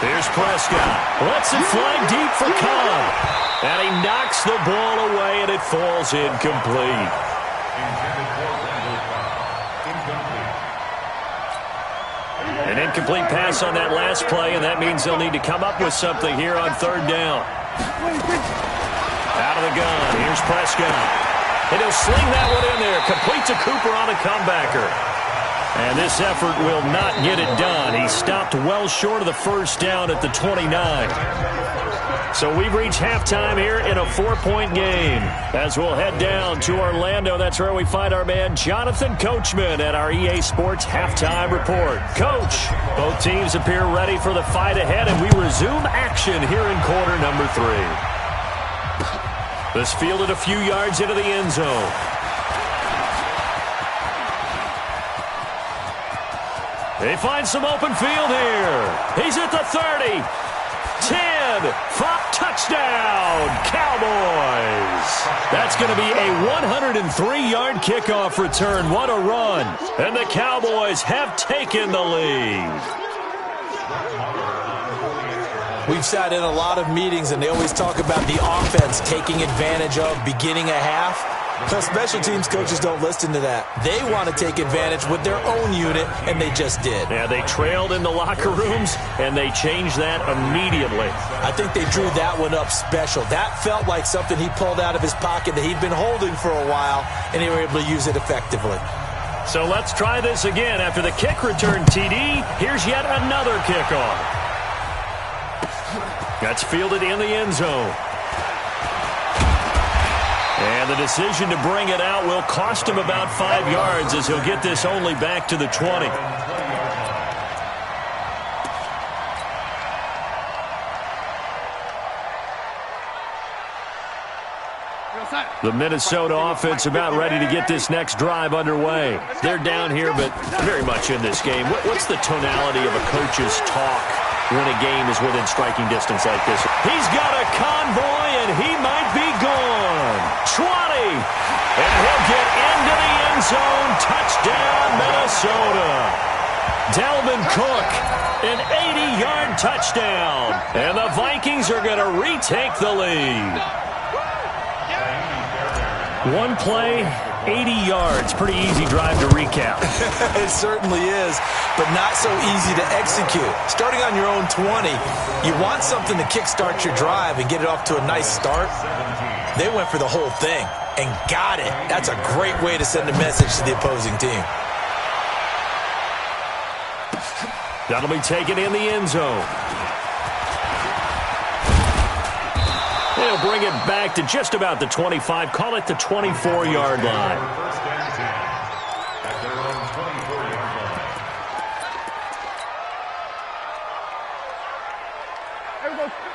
Here's Prescott. Lets it fly deep for Cobb. And he knocks the ball away, and it falls incomplete. An incomplete pass on that last play, and that means they'll need to come up with something here on third down. Out of the gun. Here's Prescott. And he'll sling that one in there. Complete to Cooper on a comebacker. And this effort will not get it done. He stopped well short of the first down at the 29. So we've reached halftime here in a 4-point game. As we'll head down to Orlando, that's where we find our man Jonathan Coachman at our EA Sports Halftime Report. Coach, both teams appear ready for the fight ahead, and we resume action here in quarter number 3. This fielded a few yards into the end zone. They find some open field here. He's at the 30. 10. 5. Touchdown, Cowboys. That's going to be a 103-yard kickoff return. What a run. And the Cowboys have taken the lead. We've sat in a lot of meetings, and they always talk about the offense taking advantage of beginning a half. But special teams coaches don't listen to that. They want to take advantage with their own unit, and they just did. Yeah, they trailed in the locker rooms, and they changed that immediately. I think they drew that one up special. That felt like something he pulled out of his pocket that he'd been holding for a while, and they were able to use it effectively. So let's try this again. After the kick return TD, here's yet another kickoff. That's fielded in the end zone. And the decision to bring it out will cost him about 5 yards, as he'll get this only back to the 20. The Minnesota offense about ready to get this next drive underway. They're down here, but very much in this game. What's the tonality of a coach's talk when a game is within striking distance like this? He's got a convoy, and he might be gone. 20. And he'll get into the end zone. Touchdown, Minnesota. Dalvin Cook, an 80-yard touchdown. And the Vikings are going to retake the lead. One play, 80 yards. Pretty easy drive to recap. It certainly is, but not so easy to execute. Starting on your own 20, you want something to kickstart your drive and get it off to a nice start. They went for the whole thing and got it. That's a great way to send a message to the opposing team. That'll be taken in the end zone. They'll bring it back to just about the 25. Call it the 24-yard line.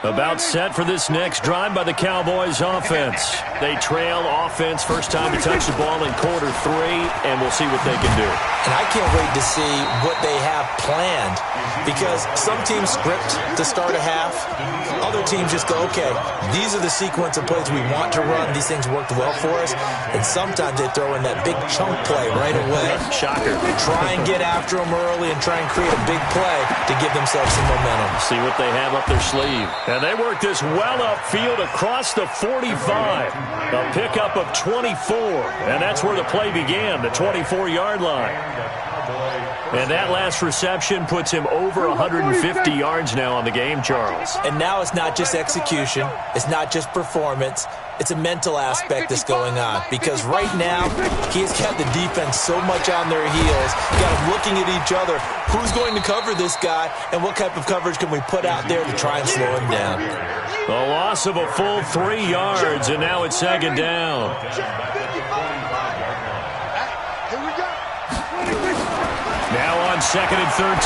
About set for this next drive by the Cowboys offense. They trail offense, first time to touch the ball in quarter 3, and we'll see what they can do. And I can't wait to see what they have planned, because some teams script to start a half. Other teams just go, okay, these are the sequence of plays we want to run. These things worked well for us. And sometimes they throw in that big chunk play right away. Shocker. Try and get after them early and try and create a big play to give themselves some momentum. See what they have up their sleeve. And they work this well upfield across the 45. A pickup of 24. And that's where the play began, the 24-yard line. And that last reception puts him over 150 yards now on the game, Charles. And now it's not just execution. It's not just performance. It's a mental aspect that's going on. Because right now, he has got the defense so much on their heels. Got them looking at each other. Who's going to cover this guy, and what type of coverage can we put out there to try and slow him down? The loss of a full 3 yards, and now it's second down. Now on 2nd and 13.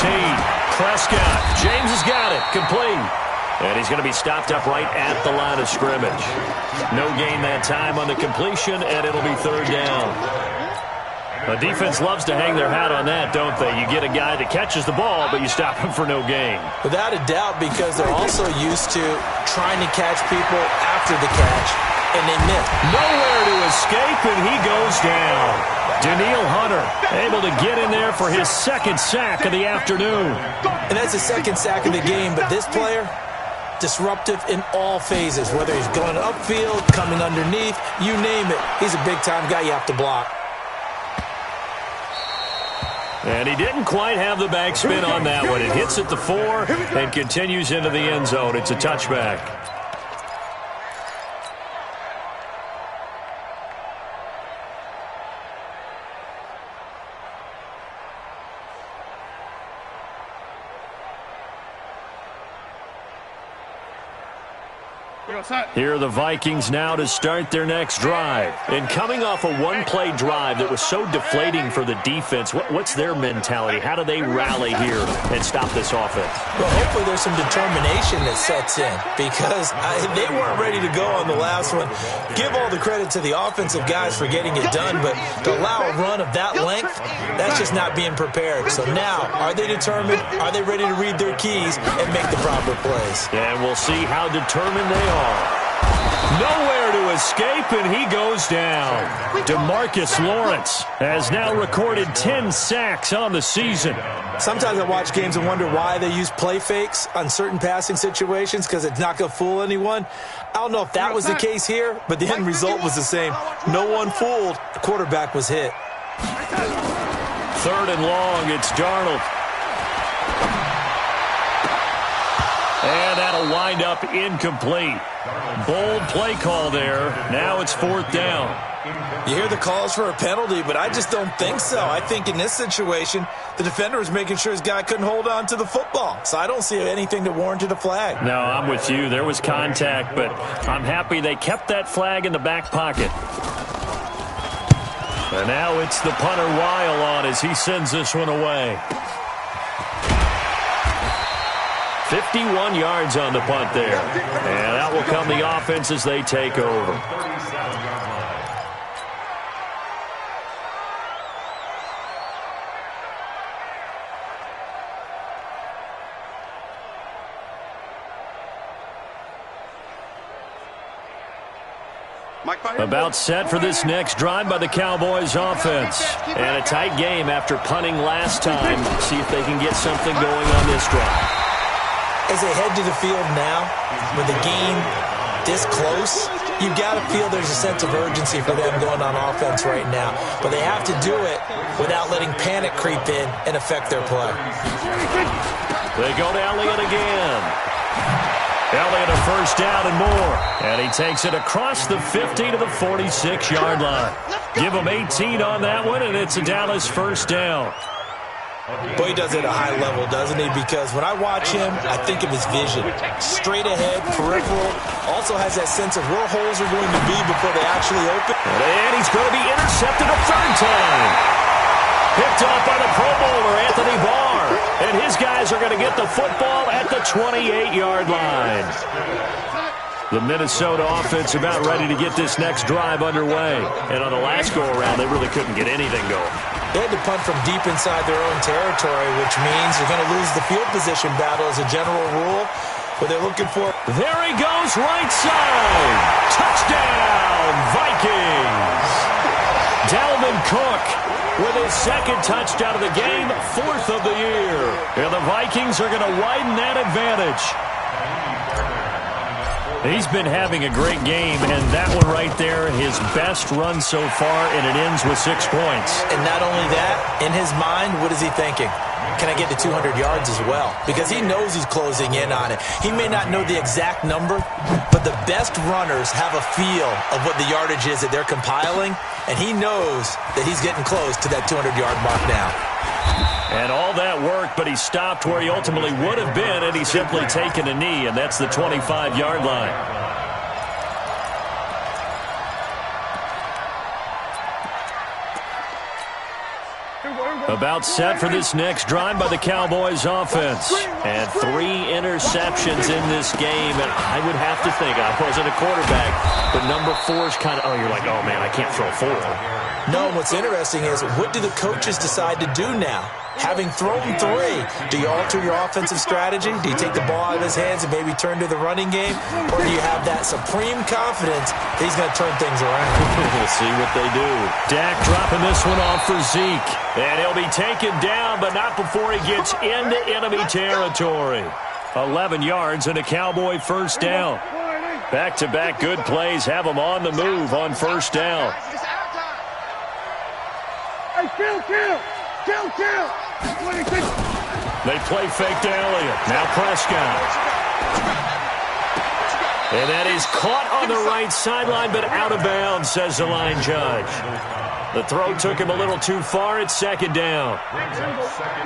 Prescott. James has got it. Complete. And he's going to be stopped up right at the line of scrimmage. No gain that time on the completion, and it'll be 3rd down. The defense loves to hang their hat on that, don't they? You get a guy that catches the ball, but you stop him for no gain. Without a doubt, because they're also used to trying to catch people after the catch, and they miss. Nowhere to escape, and he goes down. Daniil Hunter able to get in there for his 2nd sack of the afternoon. And that's the 2nd sack of the game, but this player, disruptive in all phases, whether he's going upfield, coming underneath, you name it. He's a big-time guy you have to block. And he didn't quite have the backspin on that one. It hits at the 4 and continues into the end zone. It's a touchback. Here are the Vikings now to start their next drive. And coming off a one-play drive that was so deflating for the defense, what's their mentality? How do they rally here and stop this offense? Well, hopefully there's some determination that sets in because they weren't ready to go on the last one. Give all the credit to the offensive guys for getting it done, but to allow a run of that length, that's just not being prepared. So now, are they determined? Are they ready to read their keys and make the proper plays? And we'll see how determined they are. Nowhere to escape, and he goes down. DeMarcus Lawrence has now recorded 10 sacks on the season. Sometimes I watch games and wonder why they use play fakes on certain passing situations because it's not going to fool anyone. I don't know if that was the case here, but the end result was the same. No one fooled. The quarterback was hit. 3rd and long, it's Darnold. And that'll wind up incomplete. Bold play call there. Now it's 4th down. You hear the calls for a penalty, but I just don't think so. I think in this situation, the defender was making sure his guy couldn't hold on to the football. So I don't see anything that warranted a flag. No, I'm with you. There was contact, but I'm happy they kept that flag in the back pocket. And now it's the punter Weil on as he sends this one away. 51 yards on the punt there. And out will come the offense as they take over. About set for this next drive by the Cowboys offense. And a tight game after punting last time. See if they can get something going on this drive. As they head to the field now, with the game this close, you've got to feel there's a sense of urgency for them going on offense right now. But they have to do it without letting panic creep in and affect their play. They go to Elliott again. Elliott a 1st down and more. And he takes it across the 50 to the 46-yard line. Give him 18 on that one, and it's a Dallas 1st down. Boy, he does it at a high level, doesn't he? Because when I watch him, I think of his vision. Straight ahead, peripheral. Also has that sense of where holes are going to be before they actually open. And he's going to be intercepted a 3rd time. Picked off by the Pro Bowler, Anthony Barr. And his guys are going to get the football at the 28-yard line. The Minnesota offense about ready to get this next drive underway. And on the last go-around, they really couldn't get anything going. They had to punt from deep inside their own territory, which means they're going to lose the field position battle as a general rule. What they're looking for. There he goes, right side. Touchdown, Vikings. Dalvin Cook with his 2nd touchdown of the game, 4th of the year. And the Vikings are going to widen that advantage. He's been having a great game, and that one right there, his best run so far, and it ends with 6 points. And not only that, in his mind, what is he thinking? Can I get to 200 yards as well? Because he knows he's closing in on it. He may not know the exact number, but the best runners have a feel of what the yardage is that they're compiling, and he knows that he's getting close to that 200-yard mark now. And all that work, but he stopped where he ultimately would have been, and he's simply taken a knee, and that's the 25-yard line. About set for this next drive by the Cowboys offense. And 3 interceptions in this game, and I would have to think, I wasn't a quarterback, but number 4 is kind of, you're like, oh man, I can't throw 4. No, what's interesting is, what do the coaches decide to do now? Having thrown 3, do you alter your offensive strategy? Do you take the ball out of his hands and maybe turn to the running game? Or do you have that supreme confidence that he's going to turn things around? We'll see what they do. Dak dropping this one off for Zeke. And he'll be taken down, but not before he gets into enemy territory. 11 yards and a Cowboy first down. Back-to-back good plays have him on the move on first down. Hey, kill! They play fake to Elliott. Now Prescott. And that is caught on the right sideline, but out of bounds, says the line judge. The throw took him a little too far. It's second down.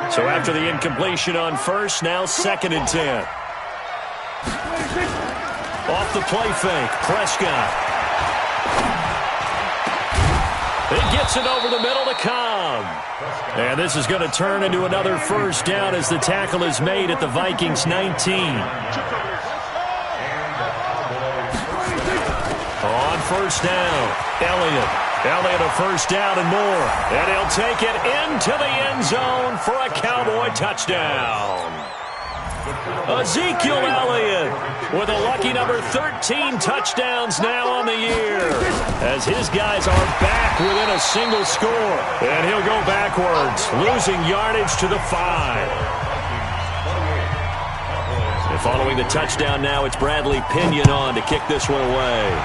So after the incompletion on first, now 2nd and 10. Off the play fake, Prescott. He gets it over the middle to Cobb. And this is going to turn into another first down as the tackle is made at the Vikings 19. On first down, Elliott a first down and more. And he'll take it into the end zone for a Cowboy touchdown. Ezekiel Elliott with a lucky number 13 touchdowns now on the year, as his guys are back within a single score. And he'll go backwards, losing yardage to the 5. And following the touchdown now, it's Bradley Pinion on to kick this one away.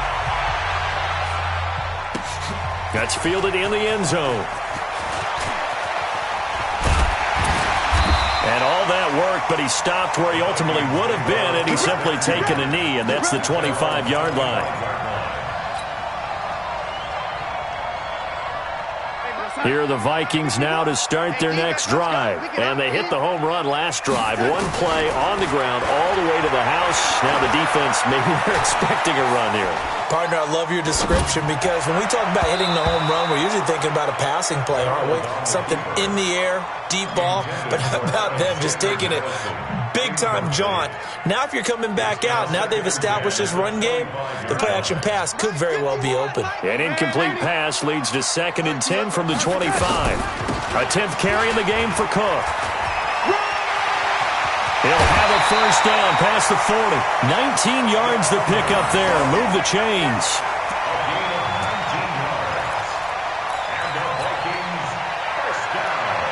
That's fielded in the end zone. And all that work, but he stopped where he ultimately would have been, and he's simply taken a knee, and that's the 25-yard line. Here are the Vikings now to start their next drive. And they hit the home run last drive. One play on the ground all the way to the house. Now the defense, maybe they're expecting a run here. Partner, I love your description, because when we talk about hitting the home run, we're usually thinking about a passing play, aren't we? Something in the air, deep ball. But how about them just taking it big-time jaunt? Now if you're coming back out, now they've established this run game, the play-action pass could very well be open. An incomplete pass leads to 2nd and 10 from the 25. A 10th carry in the game for Cook. He'll have a first down past the 40. 19 yards to pick up there. Move the chains. And the Vikings first down.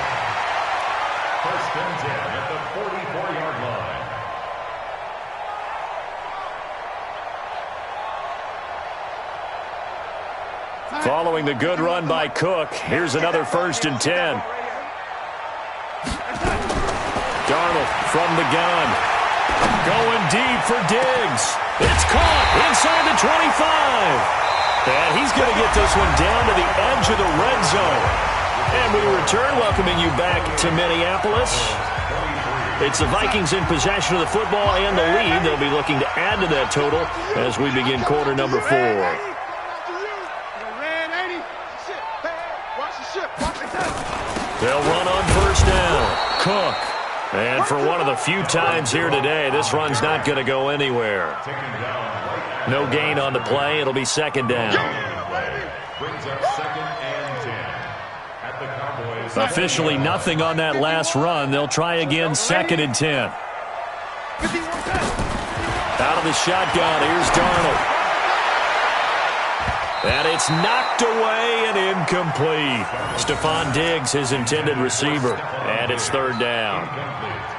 First and 10 at the 44-yard line. Following the good run by Cook, here's another 1st and 10. Darnold from the gun. Going deep for Diggs. It's caught inside the 25. And he's going to get this one down to the edge of the red zone. And we return, welcoming you back to Minneapolis. It's the Vikings in possession of the football and the lead. They'll be looking to add to that total as we begin quarter number 4. They'll run on first down. Cook. And for one of the few times here today, this run's not going to go anywhere. No gain on the play. It'll be 2nd down. Brings up 2nd and 10 at the Cowboys. Officially nothing on that last run. They'll try again, 2nd and 10. Out of the shotgun, here's Darnold. And it's knocked away and incomplete. Stephon Diggs, his intended receiver. And it's third down.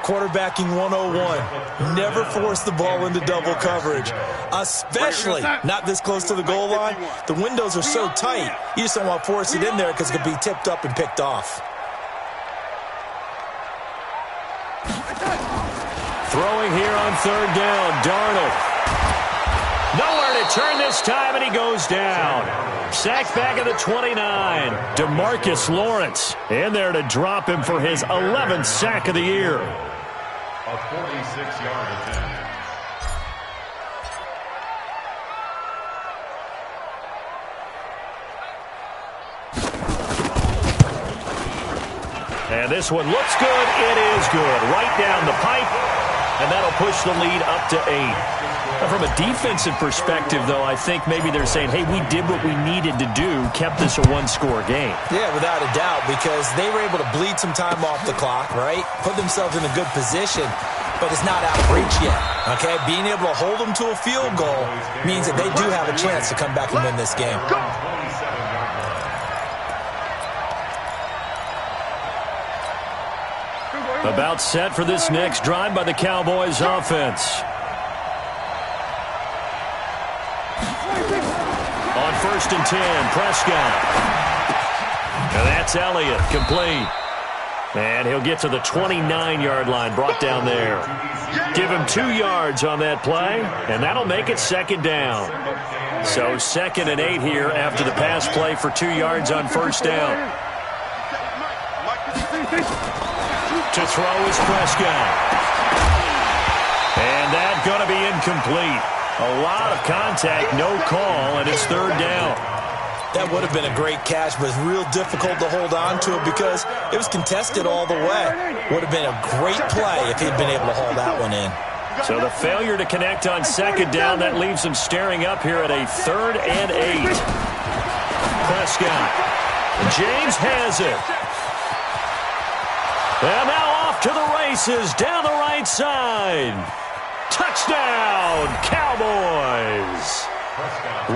Quarterbacking 101. Never force the ball into double coverage, especially not this close to the goal line. The windows are so tight, you just don't want to force it in there because it could be tipped up and picked off. Throwing here on third down, Darnold. Nowhere to turn this time, and he goes down. Sacked back at the 29. DeMarcus Lawrence in there to drop him for his 11th sack of the year. A 46-yard attempt. And this one looks good. It is good. Right down the pipe. And that'll push the lead up to 8. From a defensive perspective, though, I think maybe they're saying, hey, we did what we needed to do, kept this a one-score game. Yeah, without a doubt, because they were able to bleed some time off the clock, right? Put themselves in a good position, but it's not out of reach yet, okay? Being able to hold them to a field goal means that they do have a chance to come back and win this game. About set for this next drive by the Cowboys offense. On 1st and 10, Prescott. And that's Elliott, complete. And he'll get to the 29-yard line, brought down there. Give him 2 yards on that play, and that'll make it second down. So 2nd and 8 here after the pass play for 2 yards on first down. To throw is Prescott. And that's going to be incomplete. A lot of contact, no call, and it's third down. That would have been a great catch, but it's real difficult to hold on to it because it was contested all the way. Would have been a great play if he'd been able to hold that one in. So the failure to connect on second down, that leaves him staring up here at a 3rd and 8. Prescott. James has it. And now off to the races down the right side. Touchdown, Cowboys.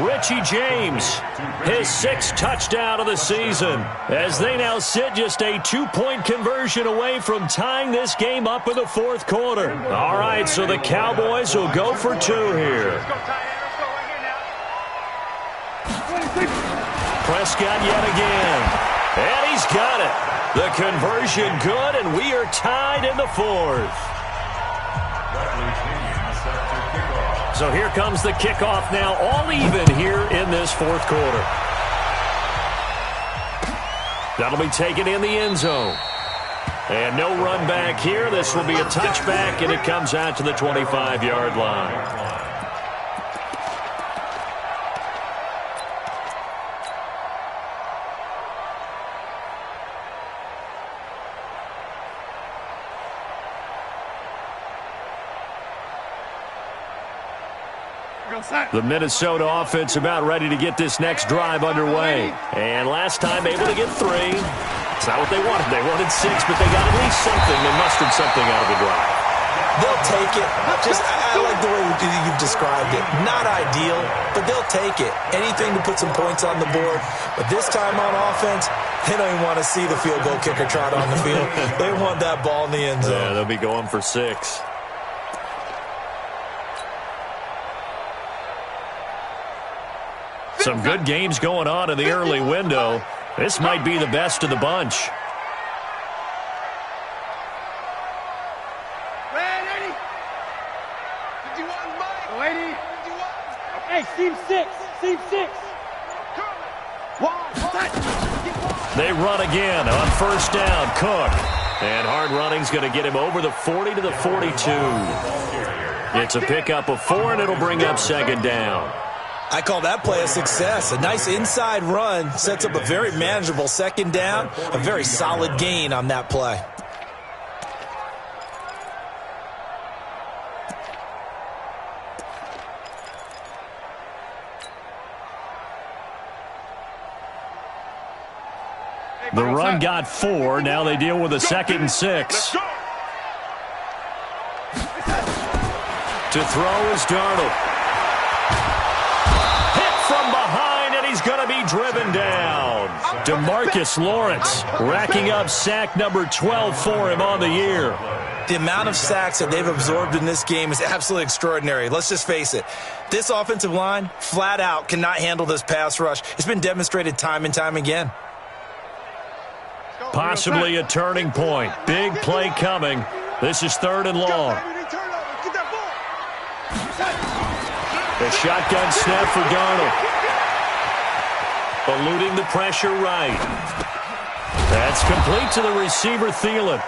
Richie James, his 6th touchdown of the season, as they now sit just a 2-point conversion away from tying this game up in the 4th quarter. All right, so the Cowboys will go for 2 here. Prescott yet again, and he's got it. The conversion good, and we are tied in the 4th. So here comes the kickoff now, all even here in this 4th quarter. That'll be taken in the end zone. And no run back here. This will be a touchback, and it comes out to the 25-yard line. The Minnesota offense about ready to get this next drive underway. And last time able to get 3. It's not what they wanted. They wanted 6, but they got at least something. They mustered something out of the drive. They'll take it. I like the way you've described it. Not ideal, but they'll take it. Anything to put some points on the board. But this time on offense, they don't even want to see the field goal kicker trot on the field. They want that ball in the end zone. Yeah, they'll be going for 6. Some good games going on in the early window. This might be the best of the bunch. Hey, seam 6. They run again on first down. Cook. And hard running's going to get him over the 40 to the 42. It's a pickup of 4, and it'll bring up second down. I call that play a success. A nice inside run sets up a very manageable second down. A very solid gain on that play. The run got 4. Now they deal with a 2nd and 6. To throw is Darnold. to be driven down. DeMarcus Lawrence racking up sack number 12 for him on the year. The amount of sacks that they've absorbed in this game is absolutely extraordinary. Let's just face it. This offensive line, flat out, cannot handle this pass rush. It's been demonstrated time and time again. Possibly a turning point. Big play coming. This is 3rd and long. The shotgun snap for Darnold. Eluding the pressure right. That's complete to the receiver, Thielen.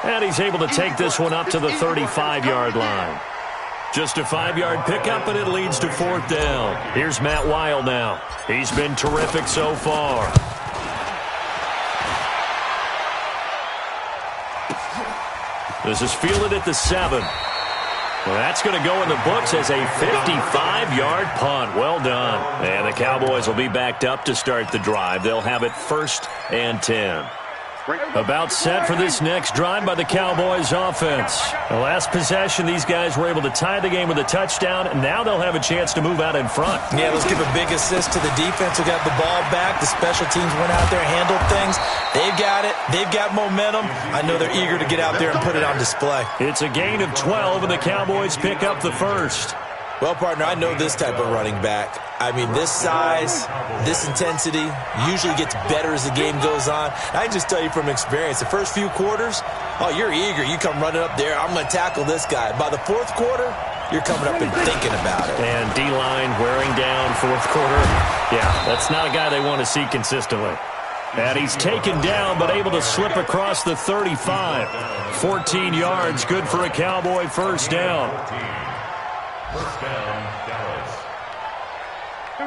And he's able to take this one up to the 35-yard line. Just a 5-yard pickup, and it leads to 4th down. Here's Matt Weil now. He's been terrific so far. This is fielded at the 7. Well, that's going to go in the books as a 55-yard punt. Well done. And the Cowboys will be backed up to start the drive. They'll have it 1st and 10. About set for this next drive by the Cowboys offense. The last possession, these guys were able to tie the game with a touchdown, and now they'll have a chance to move out in front. Yeah, let's give a big assist to the defense who got the ball back. The special teams went out there and handled things. They've got it. They've got momentum. I know they're eager to get out there and put it on display. It's a gain of 12, and the Cowboys pick up the first. Well, partner, I know this type of running back. I mean, this size, this intensity usually gets better as the game goes on. I can just tell you from experience, the first few quarters, oh, you're eager. You come running up there, I'm going to tackle this guy. By the 4th quarter, you're coming up and thinking about it. And D-line wearing down 4th quarter. Yeah, that's not a guy they want to see consistently. And he's taken down, but able to slip across the 35. 14 yards, good for a Cowboy first down.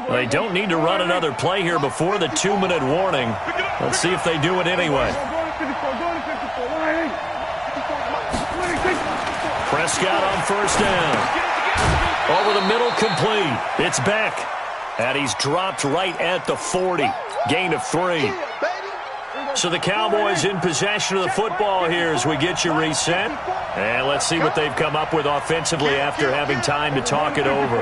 They don't need to run another play here before the 2-minute warning. Let's see if they do it anyway. Prescott on first down. Over the middle, complete. It's back. And he's dropped right at the 40. Gain of 3. So the Cowboys in possession of the football here as we get you reset. And let's see what they've come up with offensively after having time to talk it over.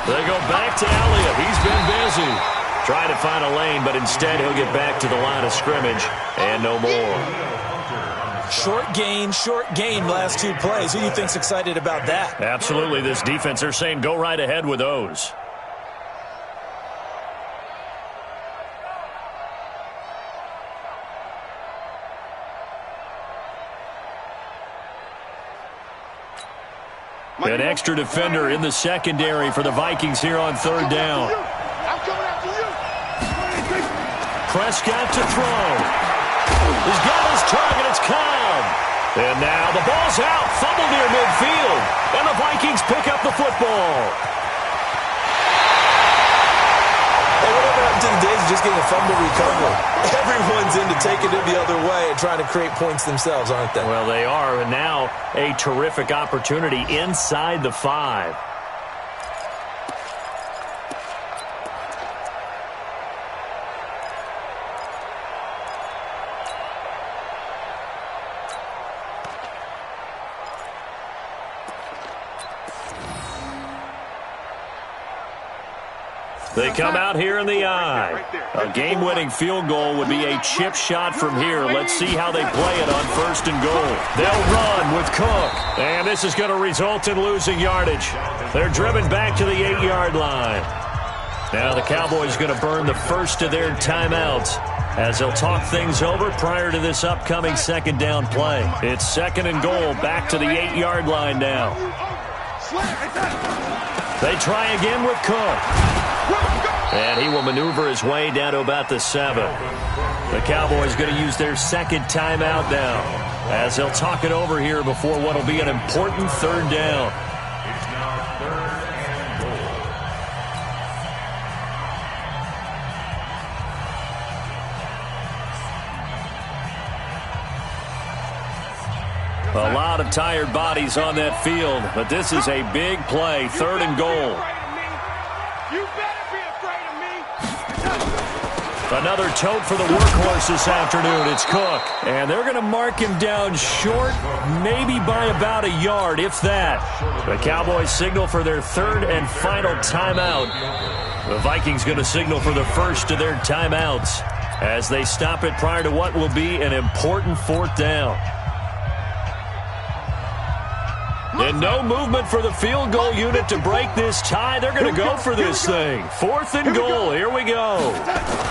They go back to Elliott. He's been busy. Trying to find a lane, but instead he'll get back to the line of scrimmage. And no more. Short gain last 2 plays. Who do you think's excited about that? Absolutely. This defense, they're saying go right ahead with those. An extra defender in the secondary for the Vikings here on 3rd down. Prescott to throw. He's got his target. It's Cobb. And now the ball's out. Fumble near midfield. And the Vikings pick up the football. Hey, whatever happened to the days of just getting a fumble recovery? Everyone's into taking it the other way and trying to create points themselves, aren't they? Well, they are, and now a terrific opportunity inside the 5. They come out here in the eye. A game-winning field goal would be a chip shot from here. Let's see how they play it on 1st and goal. They'll run with Cook. And this is going to result in losing yardage. They're driven back to the 8-yard line. Now the Cowboys going to burn the first of their timeouts as they'll talk things over prior to this upcoming 2nd down play. It's 2nd and goal, back to the 8-yard line now. They try again with Cook. And he will maneuver his way down to about the 7. The Cowboys going to use their 2nd timeout now as they'll talk it over here before what will be an important 3rd down. A lot of tired bodies on that field, but this is a big play, 3rd and goal. Another tote for the workhorse this afternoon. It's Cook. And they're going to mark him down short, maybe by about a yard, if that. The Cowboys signal for their third and final timeout. The Vikings going to signal for the first of their timeouts as they stop it prior to what will be an important fourth down. And no movement for the field goal unit to break this tie. They're going to go for this thing. 4th and goal. Here we go.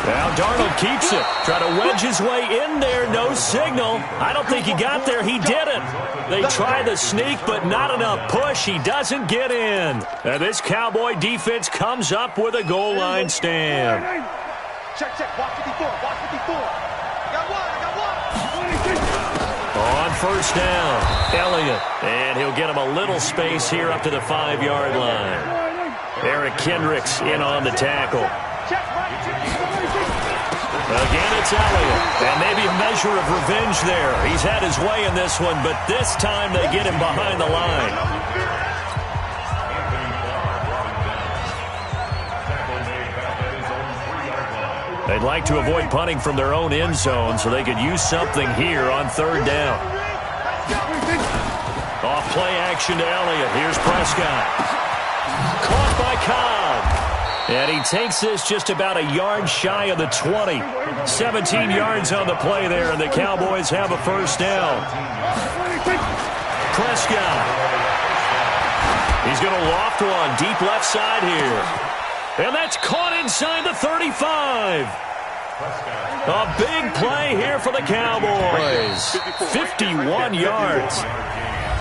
Now Darnold keeps it. Try to wedge his way in there. No signal. I don't think he got there. He didn't. They try the sneak, but not enough push. He doesn't get in. And this Cowboy defense comes up with a goal line stand. Check. Watch 54. Watch 54. I got one. On first down, Elliott. And he'll get him a little space here up to the 5-yard line. Eric Kendricks in on the tackle. Again, it's Elliott. And maybe a measure of revenge there. He's had his way in this one, but this time they get him behind the line. They'd like to avoid punting from their own end zone so they could use something here on third down. Off play action to Elliott. Here's Prescott. Caught by Cobb. And he takes this just about a yard shy of the 20. 17 yards on the play there, and the Cowboys have a first down. Prescott. He's going to loft one deep left side here. And that's caught inside the 35. A big play here for the Cowboys. 51 yards.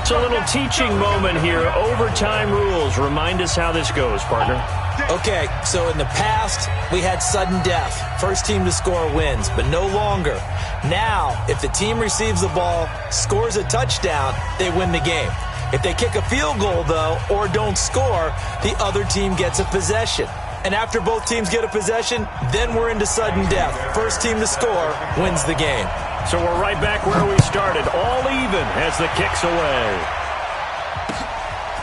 It's a little teaching moment here. Overtime rules. Remind us how this goes, partner. Okay, so in the past, we had sudden death. First team to score wins, but no longer. Now, if the team receives the ball, scores a touchdown, they win the game. If they kick a field goal, though, or don't score, the other team gets a possession. And after both teams get a possession, then we're into sudden death. First team to score wins the game. So we're right back where we started, all even as the kick's away.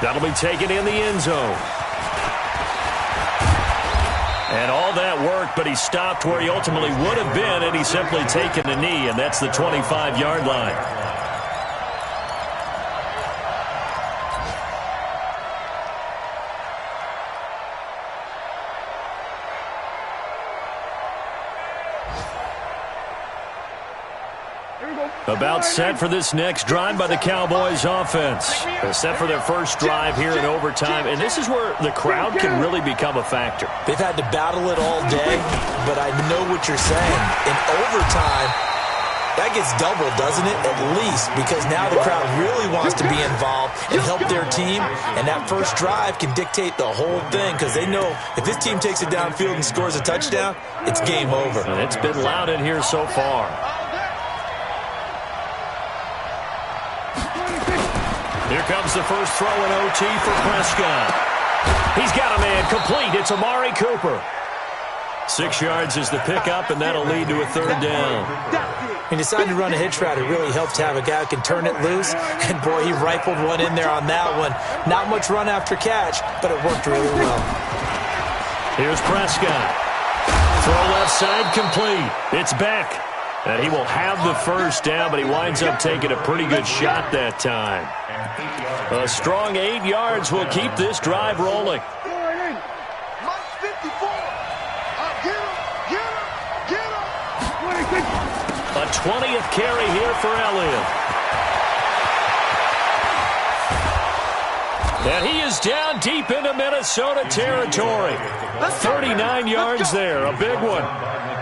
That'll be taken in the end zone. And all that worked, but he stopped where he ultimately would have been, and he's simply taken the knee, and that's the 25-yard line. About set for this next drive by the Cowboys offense. They're set for their first drive here in overtime, and this is where the crowd can really become a factor. They've had to battle it all day, but I know what you're saying. In overtime, that gets doubled, doesn't it? At least, because now the crowd really wants to be involved and help their team, and that first drive can dictate the whole thing because they know if this team takes it downfield and scores a touchdown, it's game over. And it's been loud in here so far. Here comes the first throw in OT for Prescott. He's got a man complete. It's Amari Cooper. 6 yards is the pickup, and that'll lead to a third down. He decided to run a hitch route. It really helped to have a guy who can turn it loose. And, boy, he rifled one in there on that one. Not much run after catch, but it worked really well. Here's Prescott. Throw left side complete. It's back. And he will have the first down, but he winds up taking a pretty good shot that time. A strong 8 yards will keep this drive rolling. A 20th carry here for Elliott. And he is down deep into Minnesota territory. 39 yards there, a big one.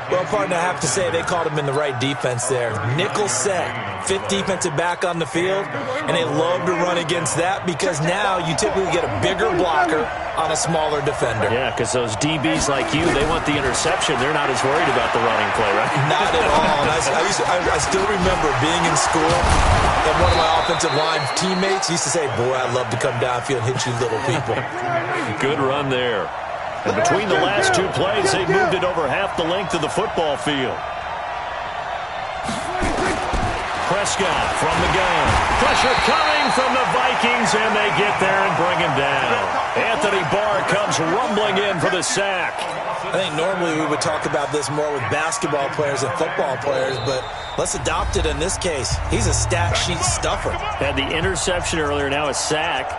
Well, partner, I have to say they called him in the right defense there. Nickel set, 5th defensive back on the field, and they love to run against that because now you typically get a bigger blocker on a smaller defender. Yeah, because those DBs like you, they want the interception. They're not as worried about the running play, right? Not at all. I still remember being in school, and one of my offensive line teammates used to say, boy, I'd love to come downfield and hit you little people. Good run there. And between the last two plays, they moved it over half the length of the football field. Prescott from the gun. Pressure coming from the Vikings, and they get there and bring him down. Anthony Barr comes rumbling in for the sack. I think normally we would talk about this more with basketball players and football players, but let's adopt it in this case. He's a stat sheet stuffer. Had the interception earlier, now a sack.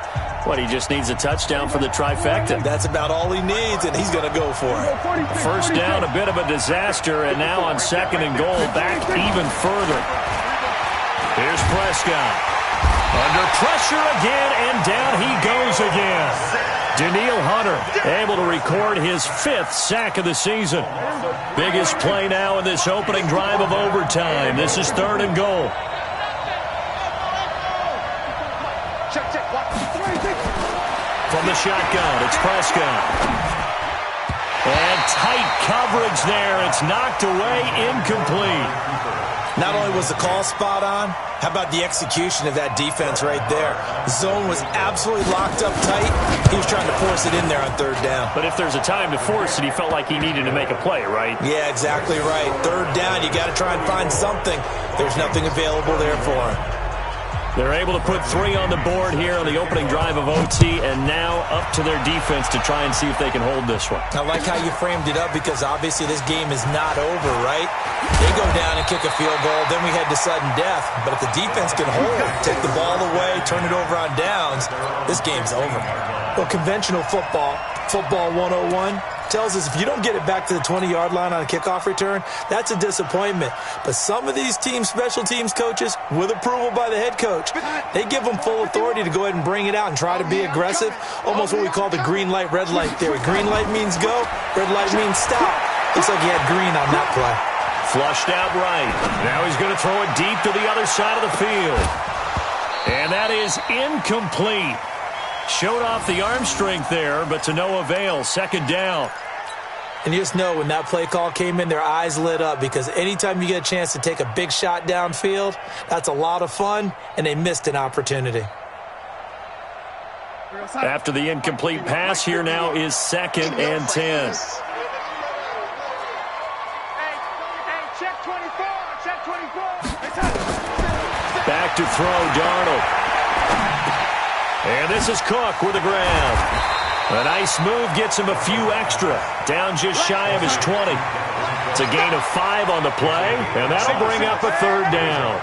He just needs a touchdown for the trifecta. That's about all he needs, and he's going to go for it. First down, a bit of a disaster, and now on 2nd and goal, back even further. Here's Prescott. Under pressure again, and down he goes again. Danielle Hunter able to record his 5th sack of the season. Biggest play now in this opening drive of overtime. This is 3rd and goal. From the shotgun, it's Prescott. And tight coverage there. It's knocked away, incomplete. Not only was the call spot on, how about the execution of that defense right there? The zone was absolutely locked up tight. He was trying to force it in there on 3rd down. But if there's a time to force it, he felt like he needed to make a play, right? Yeah, exactly right. 3rd down, you got to try and find something. There's nothing available there for him. They're able to put 3 on the board here on the opening drive of OT, and now up to their defense to try and see if they can hold this one. I like how you framed it up because obviously this game is not over, right? They go down and kick a field goal, then we head to sudden death. But if the defense can hold, take the ball away, turn it over on downs, this game's over. Well, conventional football 101, tells us if you don't get it back to the 20-yard line on a kickoff return, that's a disappointment. But some of these special teams coaches, with approval by the head coach, they give them full authority to go ahead and bring it out and try to be aggressive, almost what we call the green light, red light theory. Green light means go, red light means stop. Looks like he had green on that play. Flushed out right. Now he's going to throw it deep to the other side of the field. And that is incomplete. Showed off the arm strength there, but to no avail. 2nd down. And you just know when that play call came in, their eyes lit up because anytime you get a chance to take a big shot downfield, that's a lot of fun, and they missed an opportunity. After the incomplete pass, here now is 2nd and 10. Back to throw, Darnold. And this is Cook with a grab. A nice move gets him a few extra. Down just shy of his 20. It's a gain of 5 on the play, and that'll bring up a 3rd down.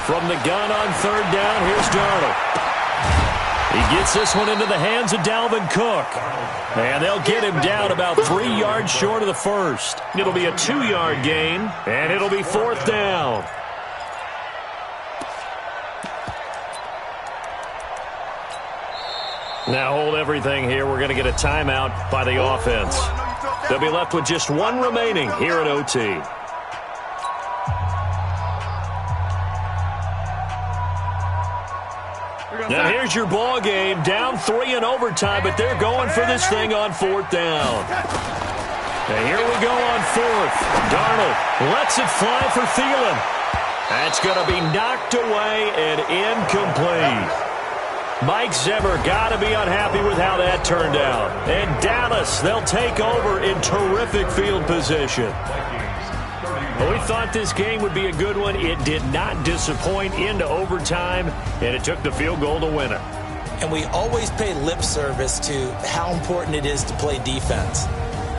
From the gun on 3rd down, here's Darnold. He gets this one into the hands of Dalvin Cook. And they'll get him down about 3 yards short of the first. It'll be a 2-yard gain, and it'll be 4th down. Now hold everything here. We're going to get a timeout by the offense. They'll be left with just 1 remaining here at OT. Now here's your ball game. Down 3 in overtime, but they're going for this thing on 4th down. And here we go on 4th. Darnold lets it fly for Thielen. That's going to be knocked away and incomplete. Mike Zimmer got to be unhappy with how that turned out. And Dallas, they'll take over in terrific field position. Well, we thought this game would be a good one. It did not disappoint into overtime, and it took the field goal to win it. And we always pay lip service to how important it is to play defense.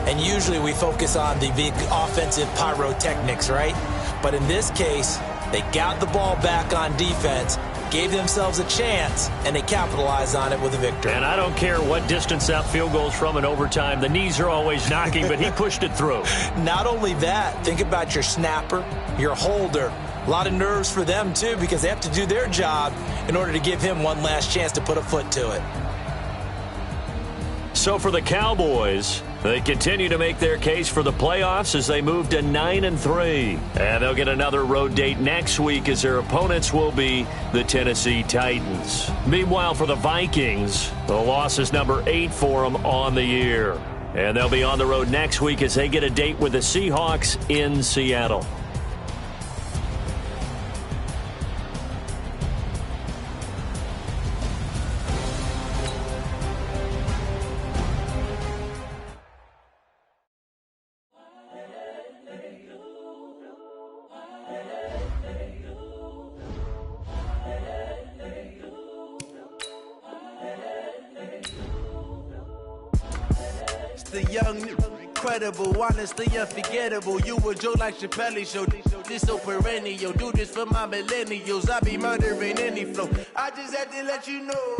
And usually we focus on the big offensive pyrotechnics, right? But in this case, they got the ball back on defense, gave themselves a chance, and they capitalized on it with a victory. And I don't care what distance that field goes from in overtime. The knees are always knocking, but he pushed it through. Not only that, think about your snapper, your holder. A lot of nerves for them, too, because they have to do their job in order to give him one last chance to put a foot to it. So for the Cowboys, they continue to make their case for the playoffs as they move to 9-3. And they'll get another road date next week as their opponents will be the Tennessee Titans. Meanwhile, for the Vikings, the loss is number 8 for them on the year. And they'll be on the road next week as they get a date with the Seahawks in Seattle. the young, incredible, honestly unforgettable. You a Joe like Chappelle show. This so perennial. Do this for my millennials. I be murdering any flow. I just had to let you know.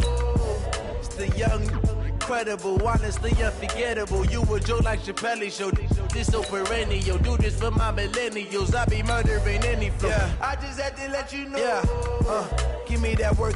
It's the young, incredible, honestly unforgettable. You a Joe like Chappelle show. This so perennial. Do this for my millennials. I be murdering any flow. Yeah. I just had to let you know. Yeah. Give me that work.